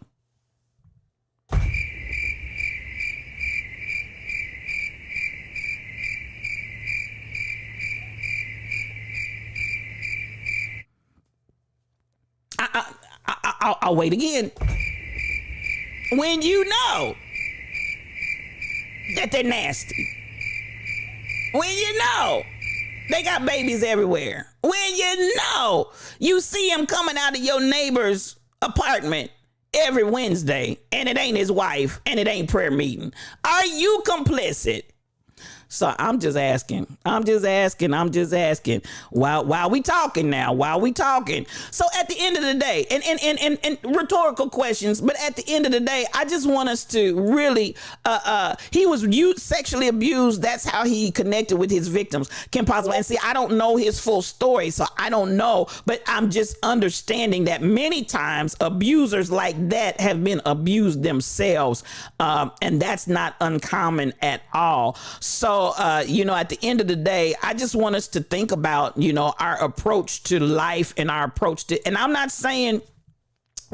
S3: I'll wait again. When you know that they're nasty, when you know they got babies everywhere, when you know you see him coming out of your neighbor's apartment every Wednesday and it ain't his wife and it ain't prayer meeting, are you complicit? So I'm just asking. While we talking now, So at the end of the day, and rhetorical questions, but at the end of the day, I just want us to really, he was sexually abused. That's how he connected with his victims. Kim Possible. And see, I don't know his full story, so I don't know, but I'm just understanding that many times abusers like that have been abused themselves. And that's not uncommon at all. So, at the end of the day, I just want us to think about, our approach to life and our approach to, and I'm not saying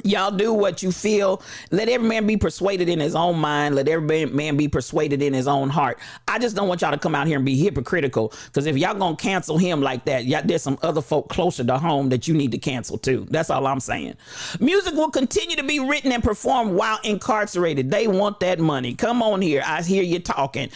S3: y'all do what you feel. Let every man be persuaded in his own mind. Let every man be persuaded in his own heart. I just don't want y'all to come out here and be hypocritical, because if y'all gonna cancel him like that, there's some other folk closer to home that you need to cancel too. That's all I'm saying. Music will continue to be written and performed while incarcerated. They want that money. Come on here. I hear you talking.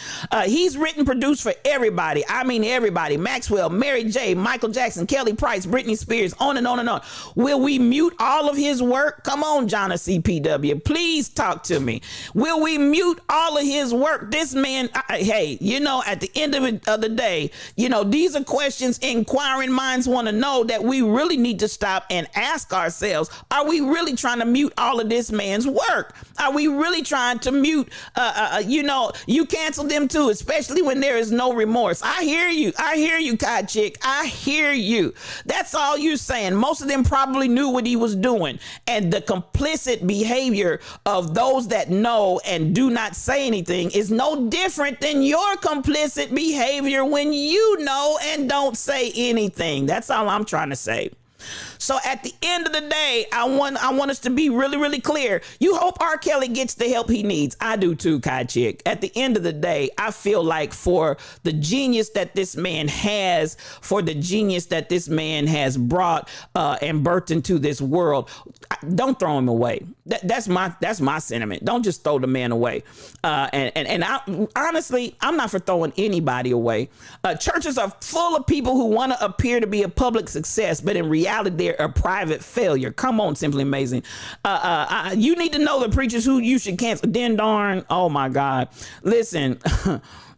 S3: He's written, produced for everybody. I mean everybody. Maxwell, Mary J, Michael Jackson, Kelly Price, Britney Spears, on and on and on. Will we mute all of his work? Come on, John CPW. Please talk to me. Will we mute all of his work? This man, hey, at the end of the day, these are questions inquiring minds want to know, that we really need to stop and ask ourselves. Are we really trying to mute all of this man's work? Are we really trying to mute, you cancel them too, especially when there is no remorse. I hear you, Kai Chick. I hear you. That's all you're saying. Most of them probably knew what he was doing. And the complicit behavior of those that know and do not say anything is no different than your complicit behavior when you know and don't say anything. That's all I'm trying to say. So at the end of the day, I want us to be really, really clear. You hope R. Kelly gets the help he needs. I do too, Kai Chick. At the end of the day, I feel like for the genius that this man has, brought and birthed into this world, don't throw him away. That's my sentiment. Don't just throw the man away. And I, honestly, I'm not for throwing anybody away. Churches are full of people who want to appear to be a public success, but in reality, declare a private failure. Come on, Simply Amazing. You need to know the preachers who you should cancel. Den darn. Oh my God. Listen.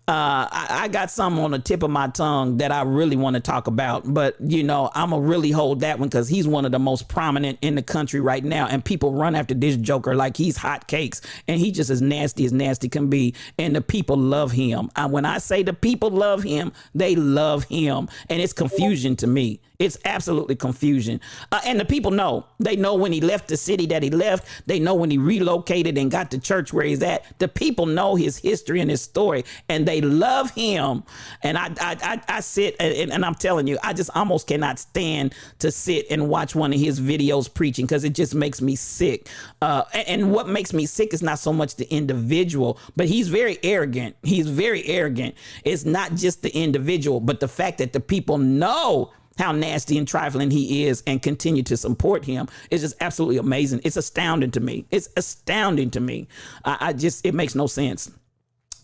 S3: I got some on the tip of my tongue that I really want to talk about, but I'm gonna really hold that one because he's one of the most prominent in the country right now, and people run after this joker like he's hot cakes, and he just as nasty can be, and the people love him. When I say the people love him, they love him, and it's confusion to me. It's absolutely confusion. And the people know. They know when he left the city that he left. They know when he relocated and got to church where he's at. The people know his history and his story, and they love him. And I sit, and I'm telling you, I just almost cannot stand to sit and watch one of his videos preaching because it just makes me sick. And what makes me sick is not so much the individual, but he's very arrogant. He's very arrogant. It's not just the individual, but the fact that the people know how nasty and trifling he is and continue to support him is just absolutely amazing. It's astounding to me. It's astounding to me. It makes no sense.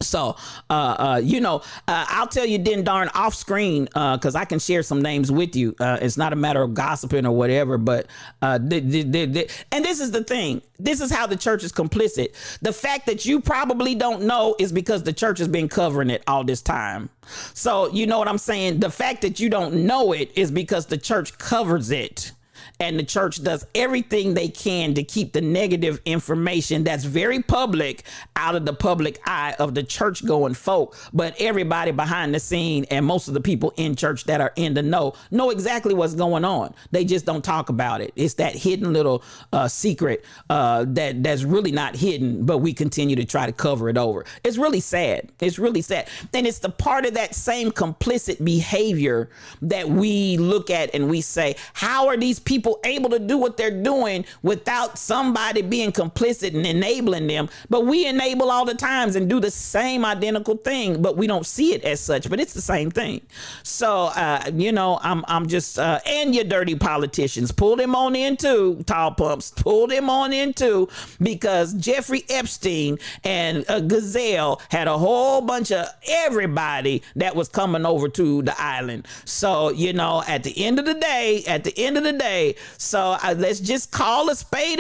S3: So, I'll tell you Den darn off screen, cause I can share some names with you. It's not a matter of gossiping or whatever, but, and this is the thing. This is how the church is complicit. The fact that you probably don't know is because the church has been covering it all this time. So you know what I'm saying? The fact that you don't know it is because the church covers it. And the church does everything they can to keep the negative information that's very public out of the public eye of the church going folk. But everybody behind the scene and most of the people in church that are in the know exactly what's going on. They just don't talk about it. It's that hidden little secret that's really not hidden, but we continue to try to cover it over. It's really sad. It's really sad. And it's the part of that same complicit behavior that we look at and we say, how are these people able to do what they're doing without somebody being complicit and enabling them? But we enable all the times and do the same identical thing, but we don't see it as such, but it's the same thing. So, I'm just, and your dirty politicians, pull them on in too, tall pumps, pull them on in too, because Jeffrey Epstein and Gazelle had a whole bunch of everybody that was coming over to the island. So, at the end of the day, so let's just call a spade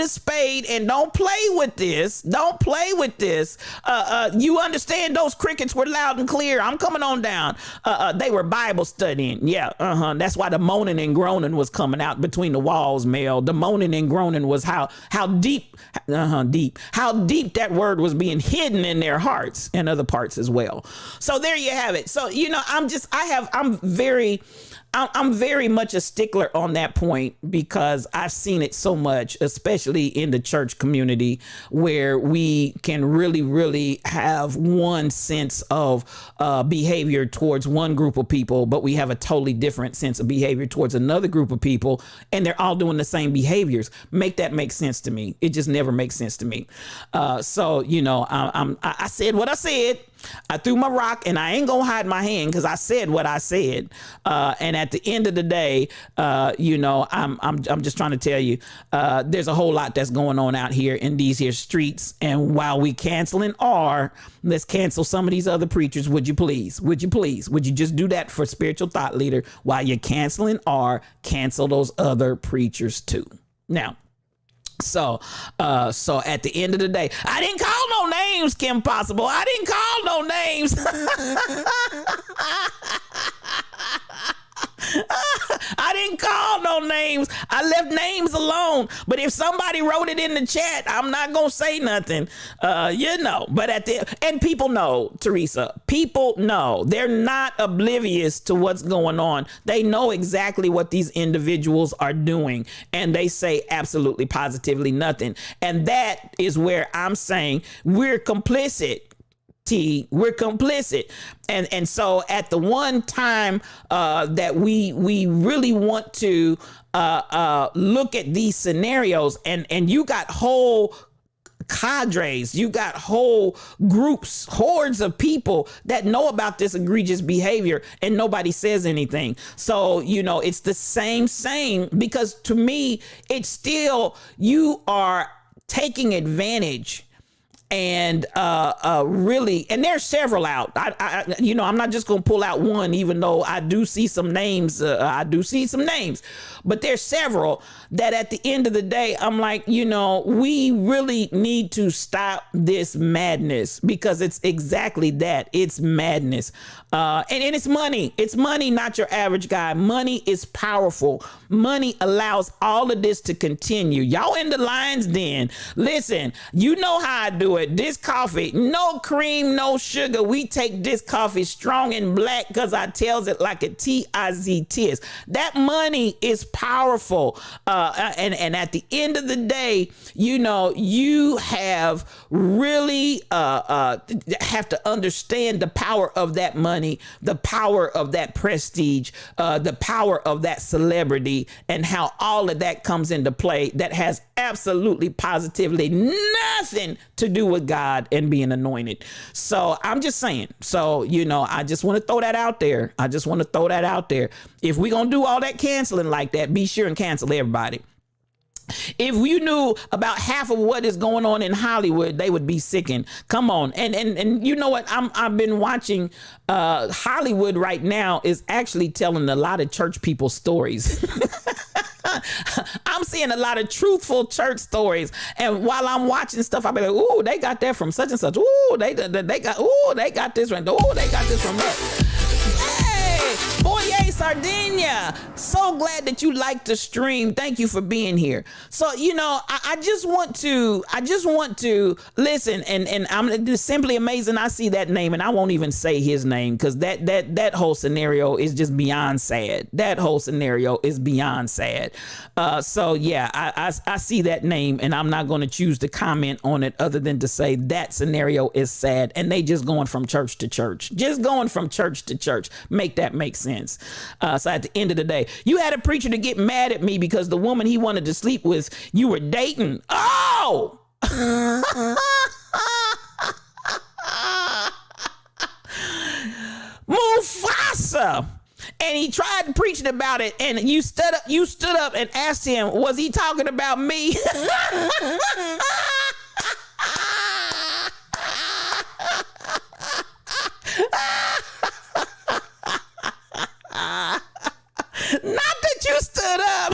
S3: and don't play with this. Don't play with this. You understand those crickets were loud and clear. I'm coming on down. They were Bible studying. Yeah. That's why the moaning and groaning was coming out between the walls, Mel. The moaning and groaning was how deep that word was being hidden in their hearts and other parts as well. So there you have it. So, I'm very much a stickler on that point because I've seen it so much, especially in the church community, where we can really, really have one sense of behavior towards one group of people, but we have a totally different sense of behavior towards another group of people, and they're all doing the same behaviors. Make that make sense to me. It just never makes sense to me. I said what I said. I threw my rock, and I ain't gonna hide my hand because I said what I said. And at the end of the day, I'm just trying to tell you, there's a whole lot that's going on out here in these here streets. And while we canceling let's cancel some of these other preachers. Would you please? Would you just do that for Spiritual Thought Leader? While you're canceling cancel those other preachers too. Now, So at the end of the day, I didn't call no names, Kim Possible. I didn't call no names. I didn't call no names. I left names alone. But if somebody wrote it in the chat, I'm not going to say nothing, but and people know, Teresa, people know. They're not oblivious to what's going on. They know exactly what these individuals are doing, and they say absolutely positively nothing. And that is where I'm saying we're complicit. We're complicit. And so at the one time that we really want to look at these scenarios, and you got whole cadres, you got whole groups, hordes of people that know about this egregious behavior, and nobody says anything. So, it's the same, because to me, it's still, you are taking advantage and really, and there's several out. I'm not just gonna pull out one, even though I do see some names. But there's several that at the end of the day, I'm like, we really need to stop this madness, because it's exactly that. It's madness. And it's money. It's money, not your average guy. Money is powerful. Money allows all of this to continue. Y'all in the lion's den. Listen, you know how I do it. This coffee, no cream, no sugar. We take this coffee strong and black because I tells it like a T-I-Z-Tis. That money is powerful. And at the end of the day, you have really have to understand the power of that money, the power of that prestige, the power of that celebrity, and how all of that comes into play that has absolutely positively nothing to do with God and being anointed. So I'm just saying. So, I just want to throw that out there. If we're going to do all that canceling like that, be sure and cancel everybody. If you knew about half of what is going on in Hollywood, they would be sickened. Come on. And you know what? I've been watching Hollywood right now is actually telling a lot of church people stories. I'm seeing a lot of truthful church stories. And while I'm watching stuff, I'll be like, ooh, they got that from such and such. Ooh, they got this from, they got this from that. Boye Sardinia, so glad that you liked the stream. Thank you for being here. So, I just want to listen, and I'm just simply amazing. I see that name and I won't even say his name, because that whole scenario is just beyond sad. So yeah, I see that name and I'm not going to choose to comment on it other than to say that scenario is sad, and they just going from church to church, make that make sense. So at the end of the day, you had a preacher to get mad at me because the woman he wanted to sleep with, you were dating. Oh! Mufasa. And he tried preaching about it, and you stood up and asked him, was he talking about me? Not that you stood up.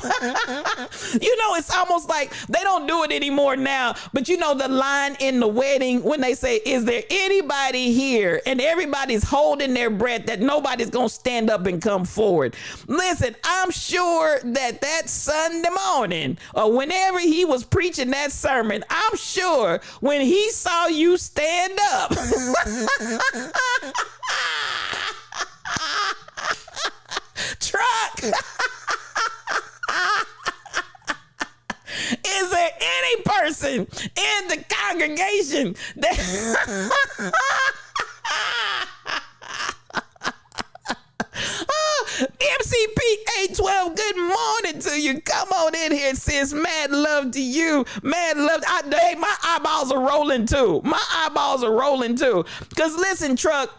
S3: It's almost like they don't do it anymore now. But the line in the wedding when they say, is there anybody here? And everybody's holding their breath that nobody's going to stand up and come forward. Listen, I'm sure that Sunday morning or whenever he was preaching that sermon, I'm sure when he saw you stand up, truck. Is there any person in the congregation that MCP 812, good morning to you. Come on in here, sis. Mad love to you. Mad love. My eyeballs are rolling too. Because listen, truck,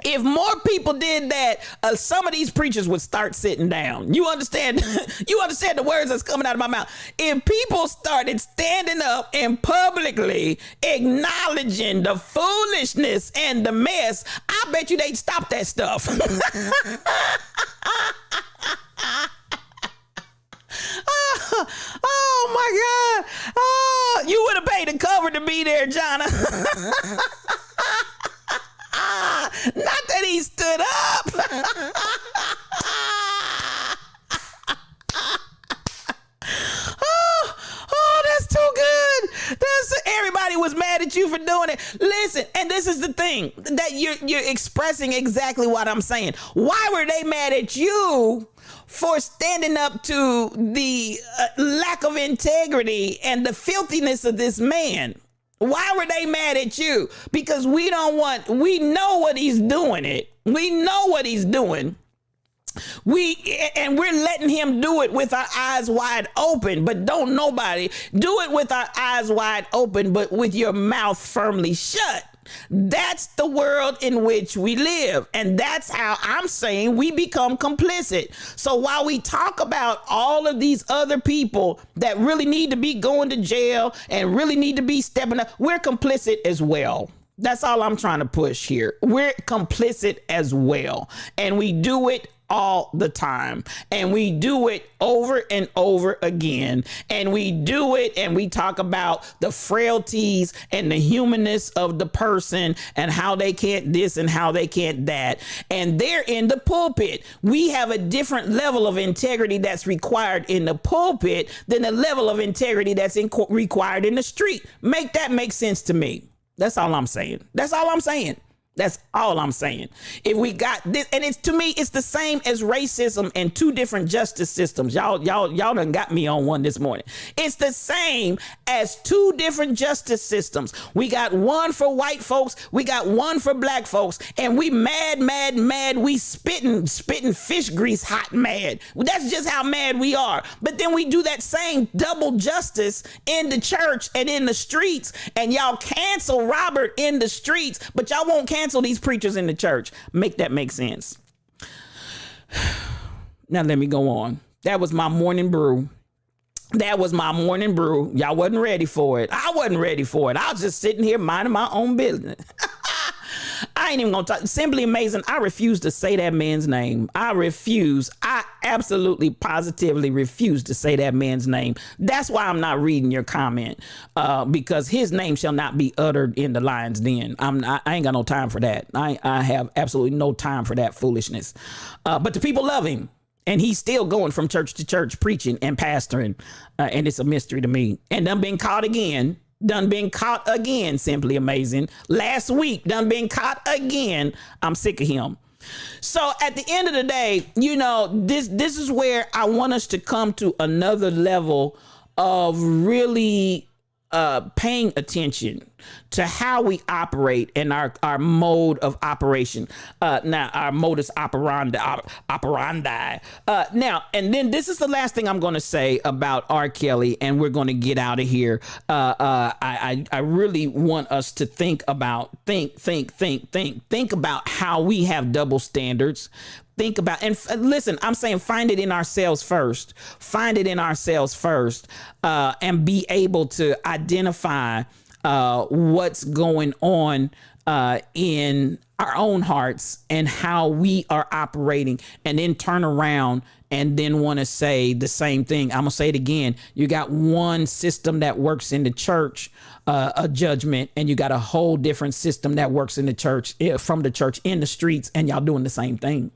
S3: if more people did that, some of these preachers would start sitting down. You understand? You understand the words that's coming out of my mouth. If people started standing up and publicly acknowledging the foolishness and the mess, I bet you they'd stop that stuff. Oh my God. Oh, you would have paid the cover to be there, Jonna. Not that he stood up. Oh, that's too good. Everybody was mad at you for doing it. Listen, and this is the thing that you're expressing exactly what I'm saying. Why were they mad at you for standing up to the lack of integrity and the filthiness of this man? Why were they mad at you? Because we know what he's doing. We know what he's doing. We're letting him do it with our eyes wide open, but don't nobody do it with our eyes wide open, but with your mouth firmly shut. That's the world in which we live. And that's how I'm saying we become complicit. So while we talk about all of these other people that really need to be going to jail and really need to be stepping up, we're complicit as well. That's all I'm trying to push here. We're complicit as well. And we do it all the time. And we do it over and over again. And we do it and we talk about the frailties and the humanness of the person and how they can't this and how they can't that. And they're in the pulpit. We have a different level of integrity that's required in the pulpit than the level of integrity that's required in the street. Make that make sense to me. That's all I'm saying. That's all I'm saying. That's all I'm saying. If we got this, and it's, to me, it's the same as racism and two different justice systems. Y'all done got me on one this morning. It's the same as two different justice systems. We got one for white folks. We got one for black folks. And we mad. We spitting fish grease hot mad. That's just how mad we are. But then we do that same double justice in the church and in the streets. And y'all cancel Robert in the streets, but y'all won't cancel these preachers in the church. Make that make sense. Now let me go on. That was my morning brew. Y'all wasn't ready for it. I wasn't ready for it. I was just sitting here minding my own business. I ain't even gonna talk. Simply amazing. I refuse to say that man's name. I absolutely positively refuse to say that man's name. That's why I'm not reading your comment, because his name shall not be uttered in the lion's den. I ain't got no time for that. I have absolutely no time for that foolishness. But the people love him. And he's still going from church to church preaching and pastoring. And it's a mystery to me. And done been caught again. Simply amazing. Last week, done been caught again. I'm sick of him. So at the end of the day, this is where I want us to come to another level of really paying attention to how we operate and our mode of operation. Now, our modus operandi. Now, and then this is the last thing I'm going to say about R. Kelly, and we're going to get out of here. I really want us to think about how we have double standards. Think about, and listen, I'm saying find it in ourselves first. And be able to identify what's going on in our own hearts and how we are operating, and then turn around and then want to say the same thing. I'm going to say it again. You got one system that works in the church, a judgment, and you got a whole different system that works in the church, from the church in the streets, and y'all doing the same thing.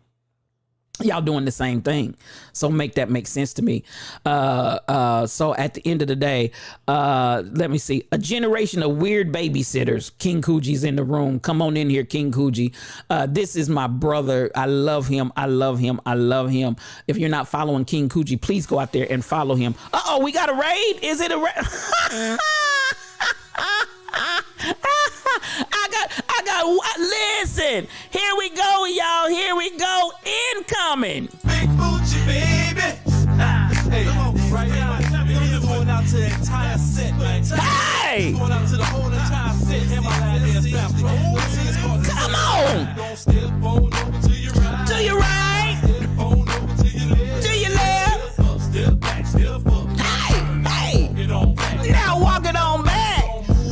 S3: So make that make sense to me. So at the end of the day, let me see. A generation of weird babysitters. King Coogie's in the room. Come on in here, King Coogie. This is my brother. I love him. If you're not following King Coogie, please go out there and follow him. Uh-oh, we got a raid? Is it a raid? Listen, here we go, y'all. Here we go. Incoming.
S4: Big Fuji, baby. Hey, come on, right now. We're going out to the entire set, man.
S3: Hey!
S4: Going out to the whole entire set. And my last family.
S3: Come on.
S4: Don't step on over to your right.
S3: To your right.
S4: Step on over to your left.
S3: To your left.
S4: Step back, step up.
S3: Hey.
S4: Get on back.
S3: Now walking on back.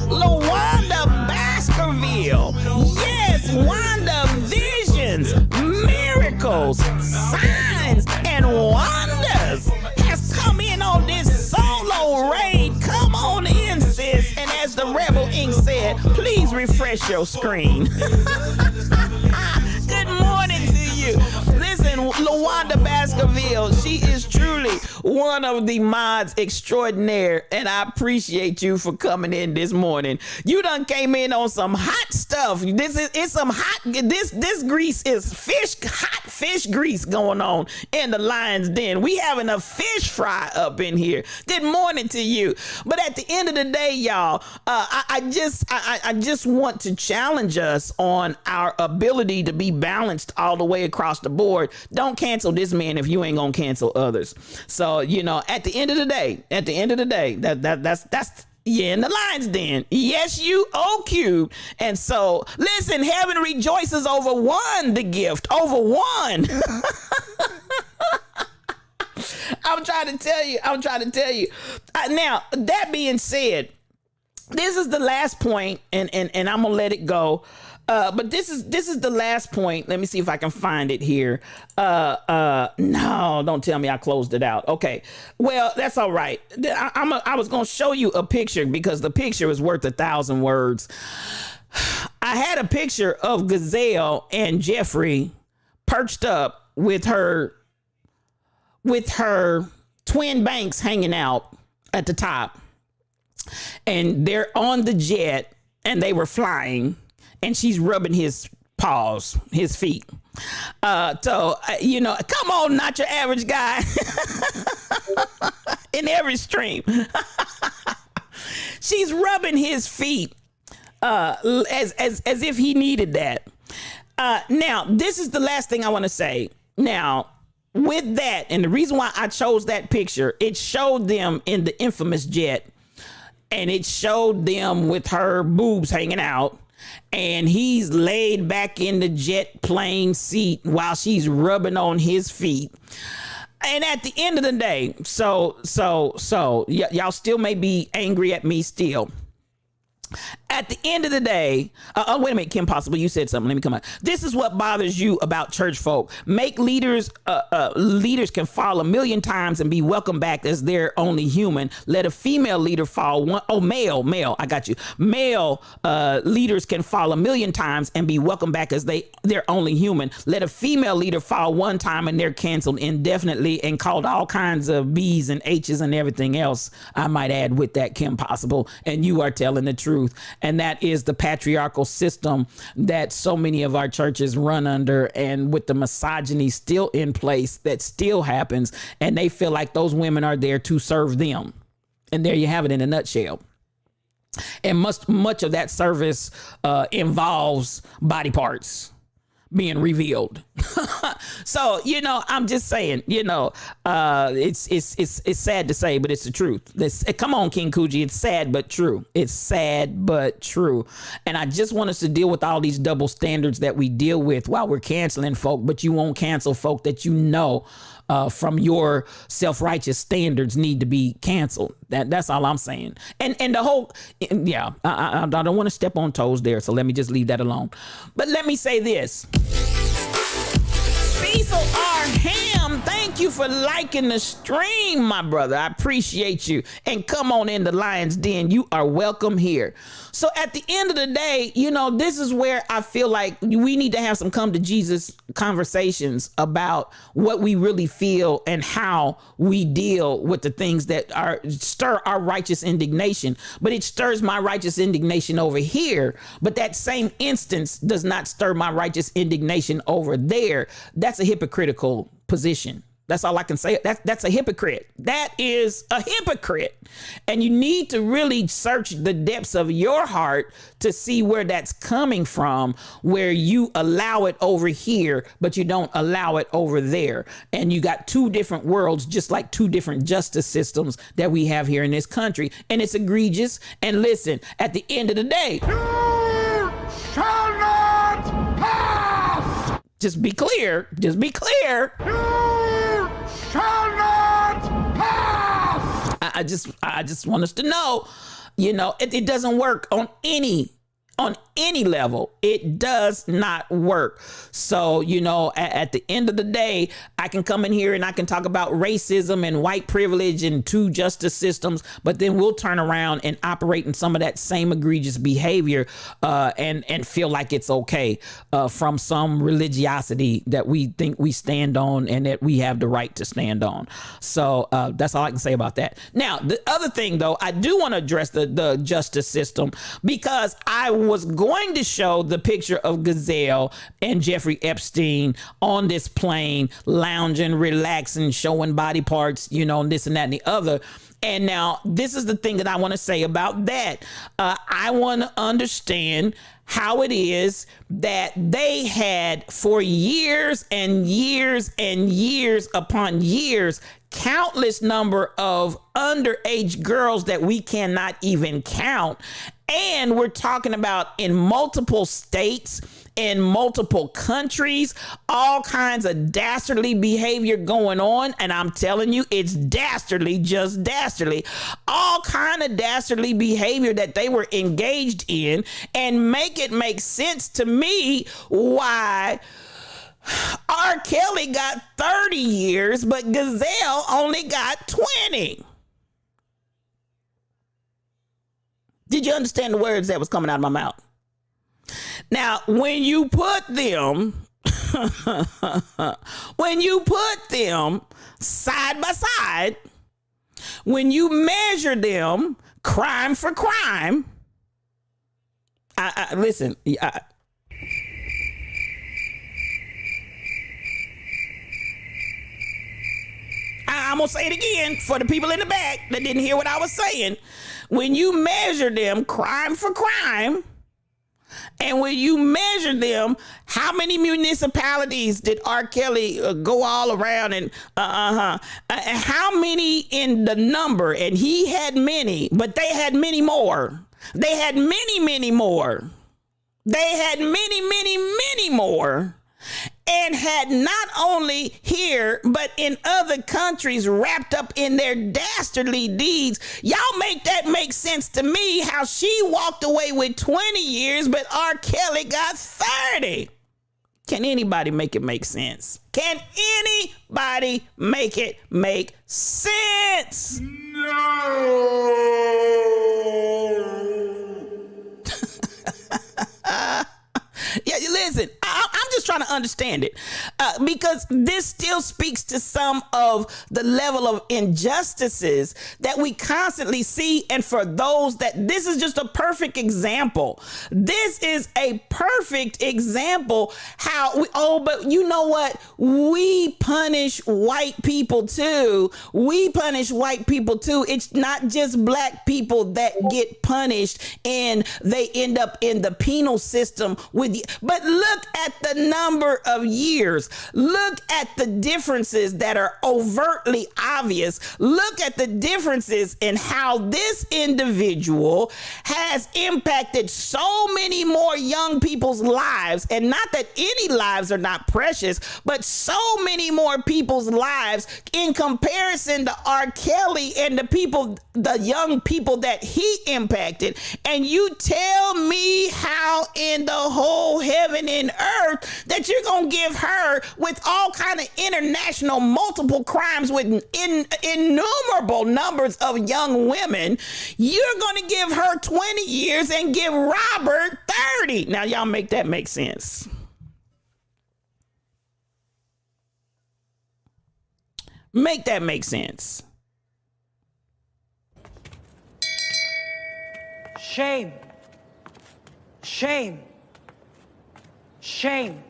S3: LaWanda Baskerville. Yes, Wanda Visions, miracles, signs, and wonders has come in on this solo raid. Come on in, sis. And as the Rebel Inc. said, please refresh your screen. Good morning to you. Listen, LaWanda Baskerville, she is truly one of the mods extraordinaire, and I appreciate you for coming in this morning. You done came in on some hot stuff. This grease is hot fish grease going on in the lion's den. We having a fish fry up in here. Good morning to you. But at the end of the day, y'all, I just want to challenge us on our ability to be balanced all the way across the board. Don't cancel this man if you ain't gonna cancel others. So, at the end of the day, that's You're in the lion's den. Yes, you O-Cube. And so, listen, heaven rejoices over one, the gift, over one. I'm trying to tell you. Now, that being said, this is the last point, and I'm gonna let it go. But this is the last point. Let me see if I can find it here. No, don't tell me I closed it out. Okay, well, that's all right. I was gonna show you a picture because the picture is worth 1,000 words. I had a picture of Gazelle and Jeffrey perched up with her twin banks hanging out at the top, and they're on the jet and they were flying, and she's rubbing his paws, his feet. So, come on, not your average guy in every stream. She's rubbing his feet as if he needed that. Now, this is the last thing I want to say. Now, with that, and the reason why I chose that picture, it showed them in the infamous jet, and it showed them with her boobs hanging out, and he's laid back in the jet plane seat while she's rubbing on his feet. And at the end of the day, so y'all still may be angry at me still. At the end of the day, wait a minute, Kim Possible, you said something. Let me come on. This is what bothers you about church folk. Make leaders can fall 1,000,000 times and be welcomed back as they're only human. Let a female leader fall male, I got you. Male leaders can fall 1,000,000 times and be welcomed back as they're only human. Let a female leader fall one time and they're canceled indefinitely and called all kinds of B's and H's and everything else, I might add with that, Kim Possible. And you are telling the truth. And that is the patriarchal system that so many of our churches run under, and with the misogyny still in place, that still happens. And they feel like those women are there to serve them. And there you have it in a nutshell. And much of that service involves body parts being revealed. So, I'm just saying, it's sad to say, but it's the truth. Come on, King Coogee. It's sad, but true. It's sad, but true. And I just want us to deal with all these double standards that we deal with while we're canceling folk, but you won't cancel folk that from your self-righteous standards need to be canceled. That's all I'm saying. And the whole, I don't want to step on toes there, so let me just leave that alone. But let me say this. Cecil R. Ham, thank you for liking the stream, my brother. I appreciate you. And come on in the Lion's Den. You are welcome here. So at the end of the day, this is where I feel like we need to have some come to Jesus conversations about what we really feel and how we deal with the things that stir our righteous indignation. But it stirs my righteous indignation over here. But that same instance does not stir my righteous indignation over there. That's a hypocritical position. That's all I can say. That's a hypocrite. That is a hypocrite. And you need to really search the depths of your heart to see where that's coming from, where you allow it over here, but you don't allow it over there. And you got two different worlds, just like two different justice systems that we have here in this country. And it's egregious. And listen, at the end of the day,
S5: you shall not pass.
S3: Just be clear. Just be clear.
S5: You shall not pass.
S3: I just want us to know, it doesn't work on any level. It does not work. So, at the end of the day, I can come in here and I can talk about racism and white privilege and two justice systems, but then we'll turn around and operate in some of that same egregious behavior and feel like it's okay from some religiosity that we think we stand on and that we have the right to stand on. So that's all I can say about that. Now, the other thing, though, I do want to address the justice system, because I was going to show the picture of Gazelle and Jeffrey Epstein on this plane, lounging, relaxing, showing body parts, this and that and the other. And now this is the thing that I want to say about that. I want to understand how it is that they had for years and years and years upon years countless number of underage girls that we cannot even count. And we're talking about in multiple states, in multiple countries, all kinds of dastardly behavior going on. And I'm telling you, it's dastardly, just dastardly. All kind of dastardly behavior that they were engaged in, and make it make sense to me why R. Kelly got 30 years, but Gazelle only got 20. Did you understand the words that was coming out of my mouth? Now, when you put them, side by side, when you measure them crime for crime, listen, I'm going to say it again for the people in the back that didn't hear what I was saying. When you measure them crime for crime, and when you measure them, how many municipalities did R. Kelly go all around and how many in the number? And he had many, but they had many more. They had many, many more. They had many, many, many more. And had not only here, but in other countries wrapped up in their dastardly deeds. Y'all make that make sense to me, how she walked away with 20 years, but R. Kelly got 30. Can anybody make it make sense? Can anybody make it make sense?
S5: No!
S3: Yeah, listen, I'm just trying to understand it because this still speaks to some of the level of injustices that we constantly see. And for those that this is just a perfect example. This is a perfect example how but you know what? We punish white people too. We punish white people too. It's not just black people that get punished and they end up in the penal system with you. But look at the number of years. Look at the differences that are overtly obvious. Look at the differences in how this individual has impacted so many more young people's lives. And not that any lives are not precious, but so many more people's lives in comparison to R. Kelly and the young people that he impacted. And you tell me how in the whole heaven and earth that you're gonna give her, with all kind of international multiple crimes with innumerable numbers of young women, you're gonna give her 20 years and give Robert 30. Now y'all make that make sense. Make that make sense.
S6: Shame. Shame. Shame.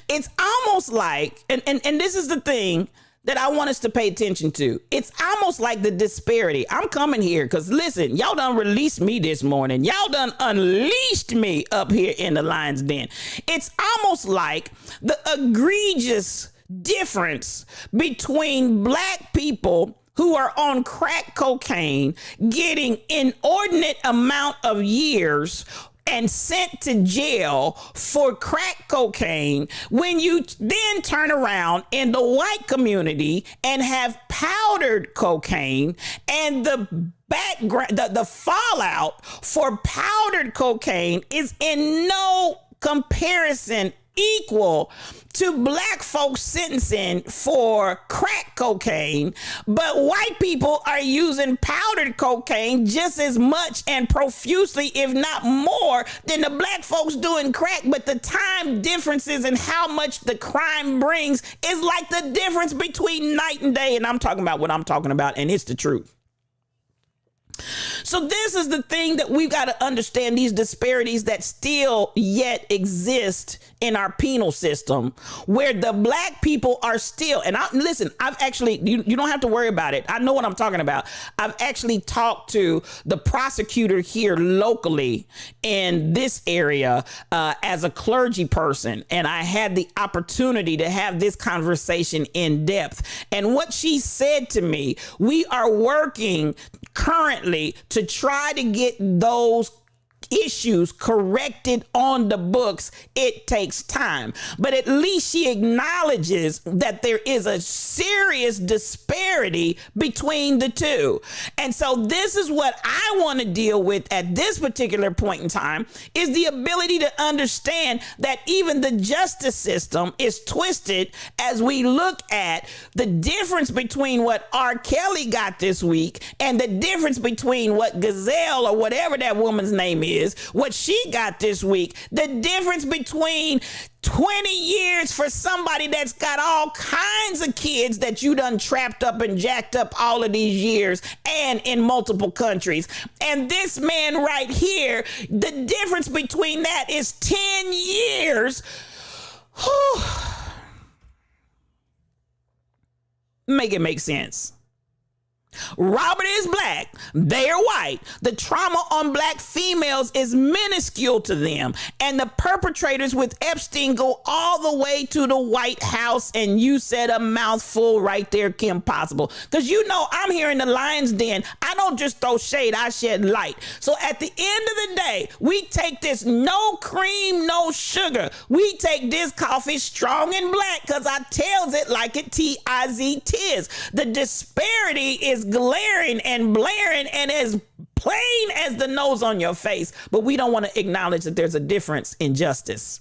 S3: It's almost like, and this is the thing that I want us to pay attention to. It's almost like the disparity. I'm coming here because listen, y'all done released me this morning. Y'all done unleashed me up here in the lion's den. It's almost like the egregious difference between black people who are on crack cocaine getting inordinate amount of years and sent to jail for crack cocaine, when you then turn around in the white community and have powdered cocaine, and the background, the fallout for powdered cocaine is in no comparison equal to black folks sentencing for crack cocaine, but white people are using powdered cocaine just as much and profusely, if not more, than the black folks doing crack. But the time differences and how much the crime brings is like the difference between night and day. And I'm talking about what I'm talking about, and it's the truth. So this is the thing that we've got to understand, these disparities that still yet exist in our penal system, where the black people are still, and listen, I've actually, you don't have to worry about it. I know what I'm talking about. I've actually talked to the prosecutor here locally in this area as a clergy person, and I had the opportunity to have this conversation in depth. And what she said to me, we are working currently to try to get those issues corrected on the books. It takes time, but at least she acknowledges that there is a serious disparity between the two. And so this is what I want to deal with at this particular point in time, is the ability to understand that even the justice system is twisted as we look at the difference between what R. Kelly got this week and the difference between what Gazelle, or whatever that woman's name is, what she got this week. The difference between 20 years for somebody that's got all kinds of kids that you done trapped up and jacked up all of these years, and in multiple countries. And this man right here, the difference between that is 10 years. Whew. Make it make sense. Robert is black, they are white. The trauma on black females is minuscule to them, and the perpetrators with Epstein go all the way to the White House. And you said a mouthful right there, Kim Possible, because you know I'm here in the Lion's Den. I don't just throw shade, I shed light. So at the end of the day, we take this no cream, no sugar. We take this coffee strong and black, because I tells it like it T-I-Z tis. The disparity is glaring and blaring and as plain as the nose on your face, but we don't want to acknowledge that there's a difference in justice.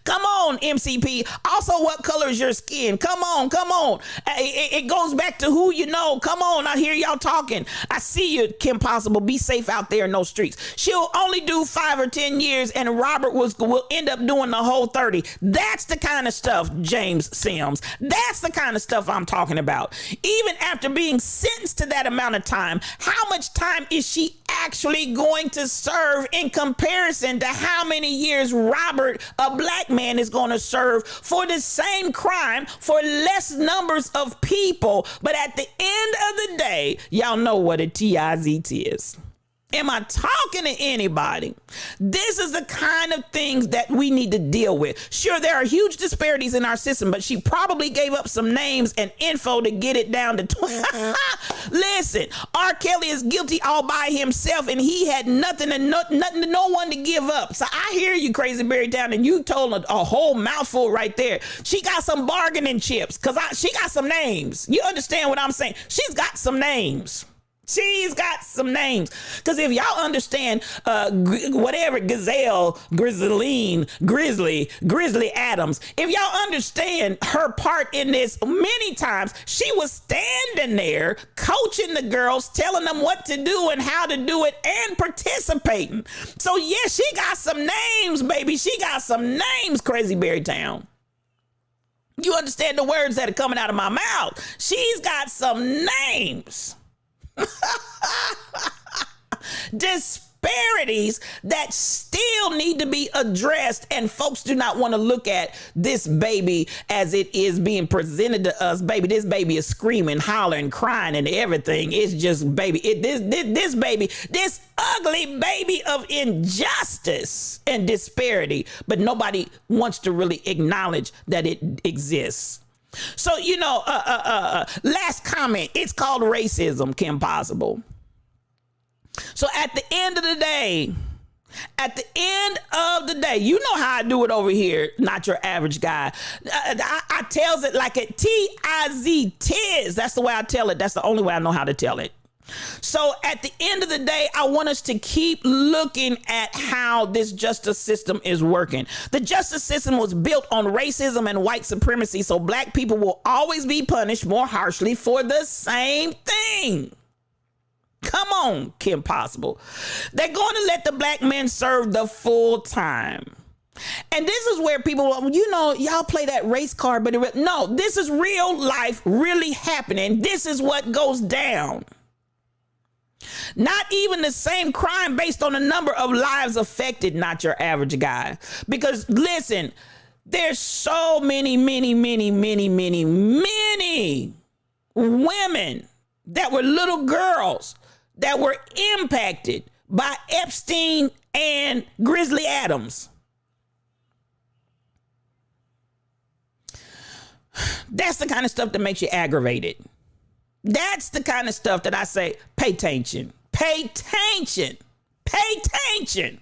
S3: Come on, MCP. Also, what color is your skin? Come on, come on. It goes back to who you know. Come on, I hear y'all talking. I see you, Kim Possible. Be safe out there in those streets. She'll only do 5 or 10 years, and Robert will end up doing the whole 30. That's the kind of stuff, James Sims. That's the kind of stuff I'm talking about. Even after being sentenced to that amount of time, how much time is she actually going to serve in comparison to how many years Robert, a black man, is going to serve for the same crime for less numbers of people? But at the end of the day, y'all know what a TIZ is. Am I talking to anybody? This is the kind of things that we need to deal with. Sure, there are huge disparities in our system, but she probably gave up some names and info to get it down to Listen, R. Kelly is guilty all by himself, and he had nothing to no one to give up. So I hear you, Crazy Berry Town, and you told a whole mouthful right there. She got some bargaining chips, because she got some names. You understand what I'm saying? She's got some names. She's got some names. Because if y'all understand whatever Gazelle, Grizzly Adams, if y'all understand her part in this, many times she was standing there coaching the girls, telling them what to do and how to do it, and participating. So yes, she got some names, baby. She got some names, Crazy Berry Town. You understand the words that are coming out of my mouth. She's got some names. Disparities that still need to be addressed, and folks do not want to look at this baby as it is being presented to us. Baby, this baby is screaming, hollering, crying, and everything. It's just baby. This baby, this ugly baby of injustice and disparity, but nobody wants to really acknowledge that it exists. So, you know, last comment, it's called racism, Kim Possible. So at the end of the day, you know how I do it over here, not your average guy. I tells it like a T-I-Z, tis. That's the way I tell it. That's the only way I know how to tell it. So at the end of the day, I want us to keep looking at how this justice system is working. The justice system was built on racism and white supremacy, so black people will always be punished more harshly for the same thing. Come on, Kim Possible. They're going to let the black men serve the full time. And this is where people, you know, y'all play that race card, but no, this is real life really happening. This is what goes down. Not even the same crime based on the number of lives affected, not your average guy. Because listen, there's so many women that were little girls that were impacted by Epstein and Grizzly Adams. That's the kind of stuff that makes you aggravated. That's the kind of stuff that I say, pay attention. Pay attention. Pay attention.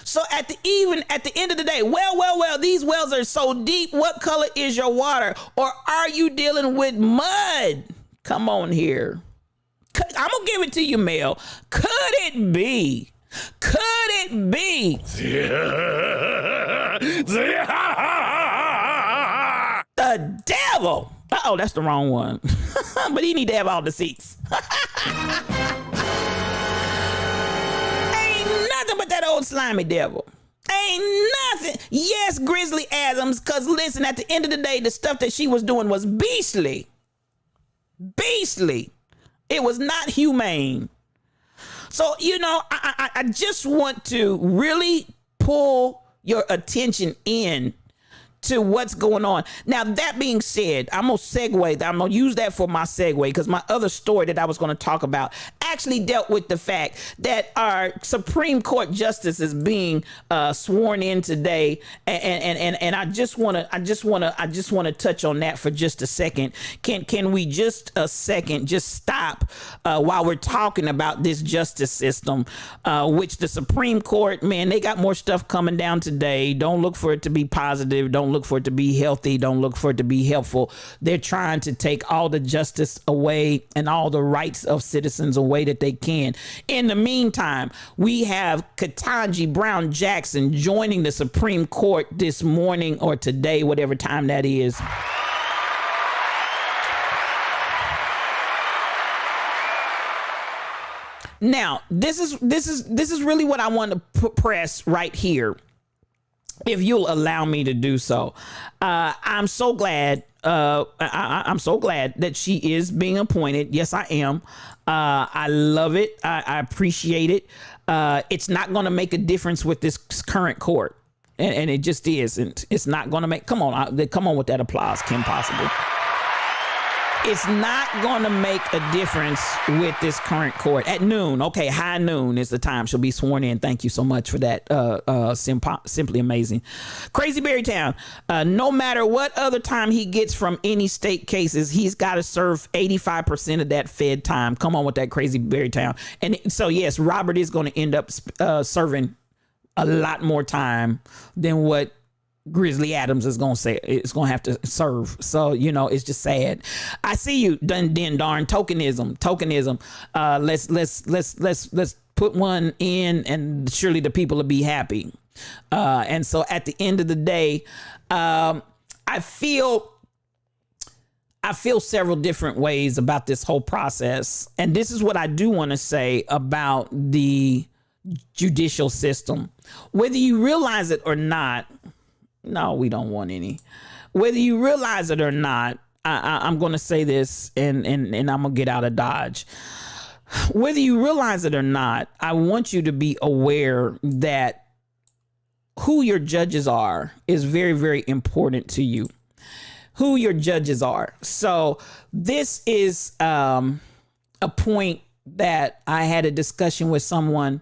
S3: So at the end of the day, well, these wells are so deep. What color is your water? Or are you dealing with mud? Come on here. I'm going to give it to you, Mel. Could it be? The devil. Uh-oh, that's the wrong one. But he need to have all the seats. Ain't nothing but that old slimy devil. Ain't nothing. Yes, Grizzly Adams, because listen, at the end of the day, the stuff that she was doing was beastly. Beastly. It was not humane. So, I just want to really pull your attention in to what's going on. Now, that being said, I'm going to segue. I'm going to use that for my segue because my other story that I was going to talk about actually dealt with the fact that our Supreme Court justice is being sworn in today. And I just want to touch on that for just a second. Can we just a second just stop while we're talking about this justice system, which the Supreme Court, man, they got more stuff coming down today. Don't look for it to be positive. Don't look for it to be healthy. Don't look for it to be helpful. They're trying to take all the justice away and all the rights of citizens away that they can. In the meantime, we have Ketanji Brown Jackson joining the Supreme Court this morning or today, whatever time that is. Now, this is really what I want to press right here, if you'll allow me to do so. I'm so glad. I'm so glad that she is being appointed. Yes, I am. I love it. I appreciate it. It's not going to make a difference with this current court, and it just isn't. It's not going to make. Come on with that applause, Kim Possible. It's not going to make a difference with this current court. At noon, okay, high noon is the time she'll be sworn in. Thank you so much for that. Simply amazing. Crazy Berrytown, no matter what other time he gets from any state cases, he's got to serve 85% of that Fed time. Come on with that, Crazy Berrytown. And so, yes, Robert is going to end up serving a lot more time than what Grizzly Adams is going to say. It's going to have to serve. So, it's just sad. I see you, darn tokenism. Let's put one in and surely the people will be happy. And so at the end of the day, I feel several different ways about this whole process. And this is what I do want to say about the judicial system. Whether you realize it or not, no, we don't want any. Whether you realize it or not, I'm going to say this and I'm going to get out of Dodge. Whether you realize it or not, I want you to be aware that who your judges are is very, very important to you. Who your judges are. So this is a point that I had a discussion with someone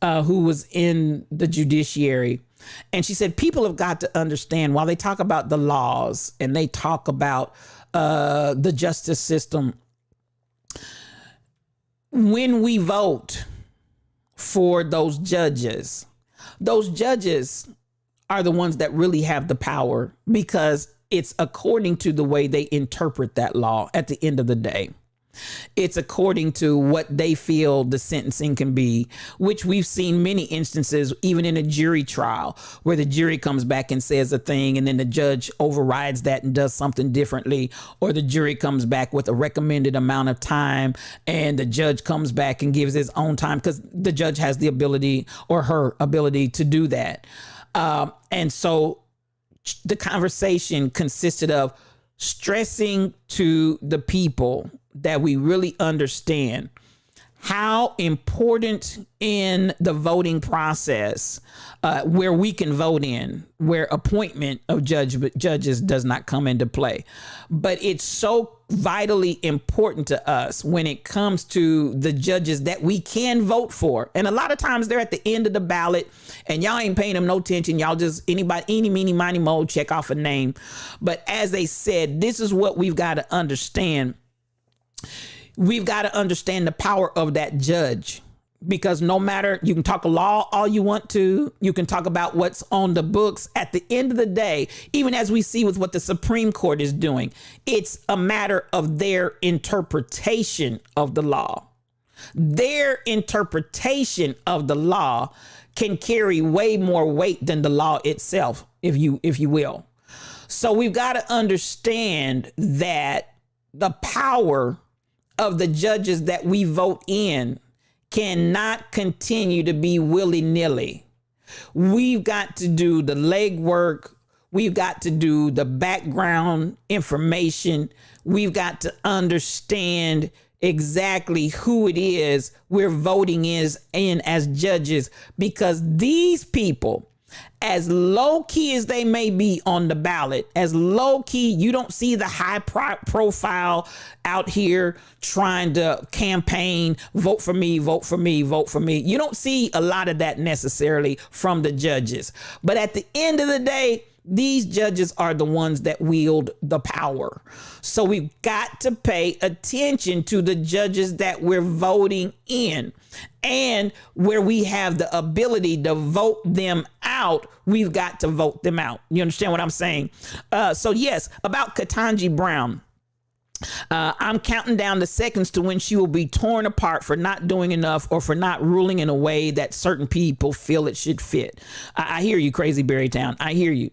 S3: who was in the judiciary. And she said, people have got to understand while they talk about the laws and they talk about the justice system, when we vote for those judges are the ones that really have the power because it's according to the way they interpret that law at the end of the day. It's according to what they feel the sentencing can be, which we've seen many instances, even in a jury trial, where the jury comes back and says a thing and then the judge overrides that and does something differently, or the jury comes back with a recommended amount of time and the judge comes back and gives his own time because the judge has the ability or her ability to do that. And so the conversation consisted of stressing to the people that we really understand how important in the voting process, where we can vote in, where appointment of judges does not come into play. But it's so vitally important to us when it comes to the judges that we can vote for. And a lot of times they're at the end of the ballot and y'all ain't paying them no attention. Y'all just anybody, eeny, meeny, miny, mo, check off a name. But as they said, this is what we've got to understand. We've got to understand the power of that judge, because no matter, you can talk law all you want to, you can talk about what's on the books. At the end of the day, even as we see with what the Supreme Court is doing, it's a matter of their interpretation of the law. Their interpretation of the law can carry way more weight than the law itself, if you will. So we've got to understand that the power of the judges that we vote in cannot continue to be willy-nilly. We've got to do the legwork. We've got to do the background information. We've got to understand exactly who it is we're voting in as judges, because these people, as low key as they may be on the ballot, as low key, you don't see the high profile out here trying to campaign, vote for me, vote for me, vote for me. You don't see a lot of that necessarily from the judges. But at the end of the day, these judges are the ones that wield the power. So we've got to pay attention to the judges that we're voting in. And where we have the ability to vote them out, we've got to vote them out. You understand what I'm saying? So yes, about Ketanji Brown. I'm counting down the seconds to when she will be torn apart for not doing enough or for not ruling in a way that certain people feel it should fit. I hear you, Crazy Berrytown. I hear you.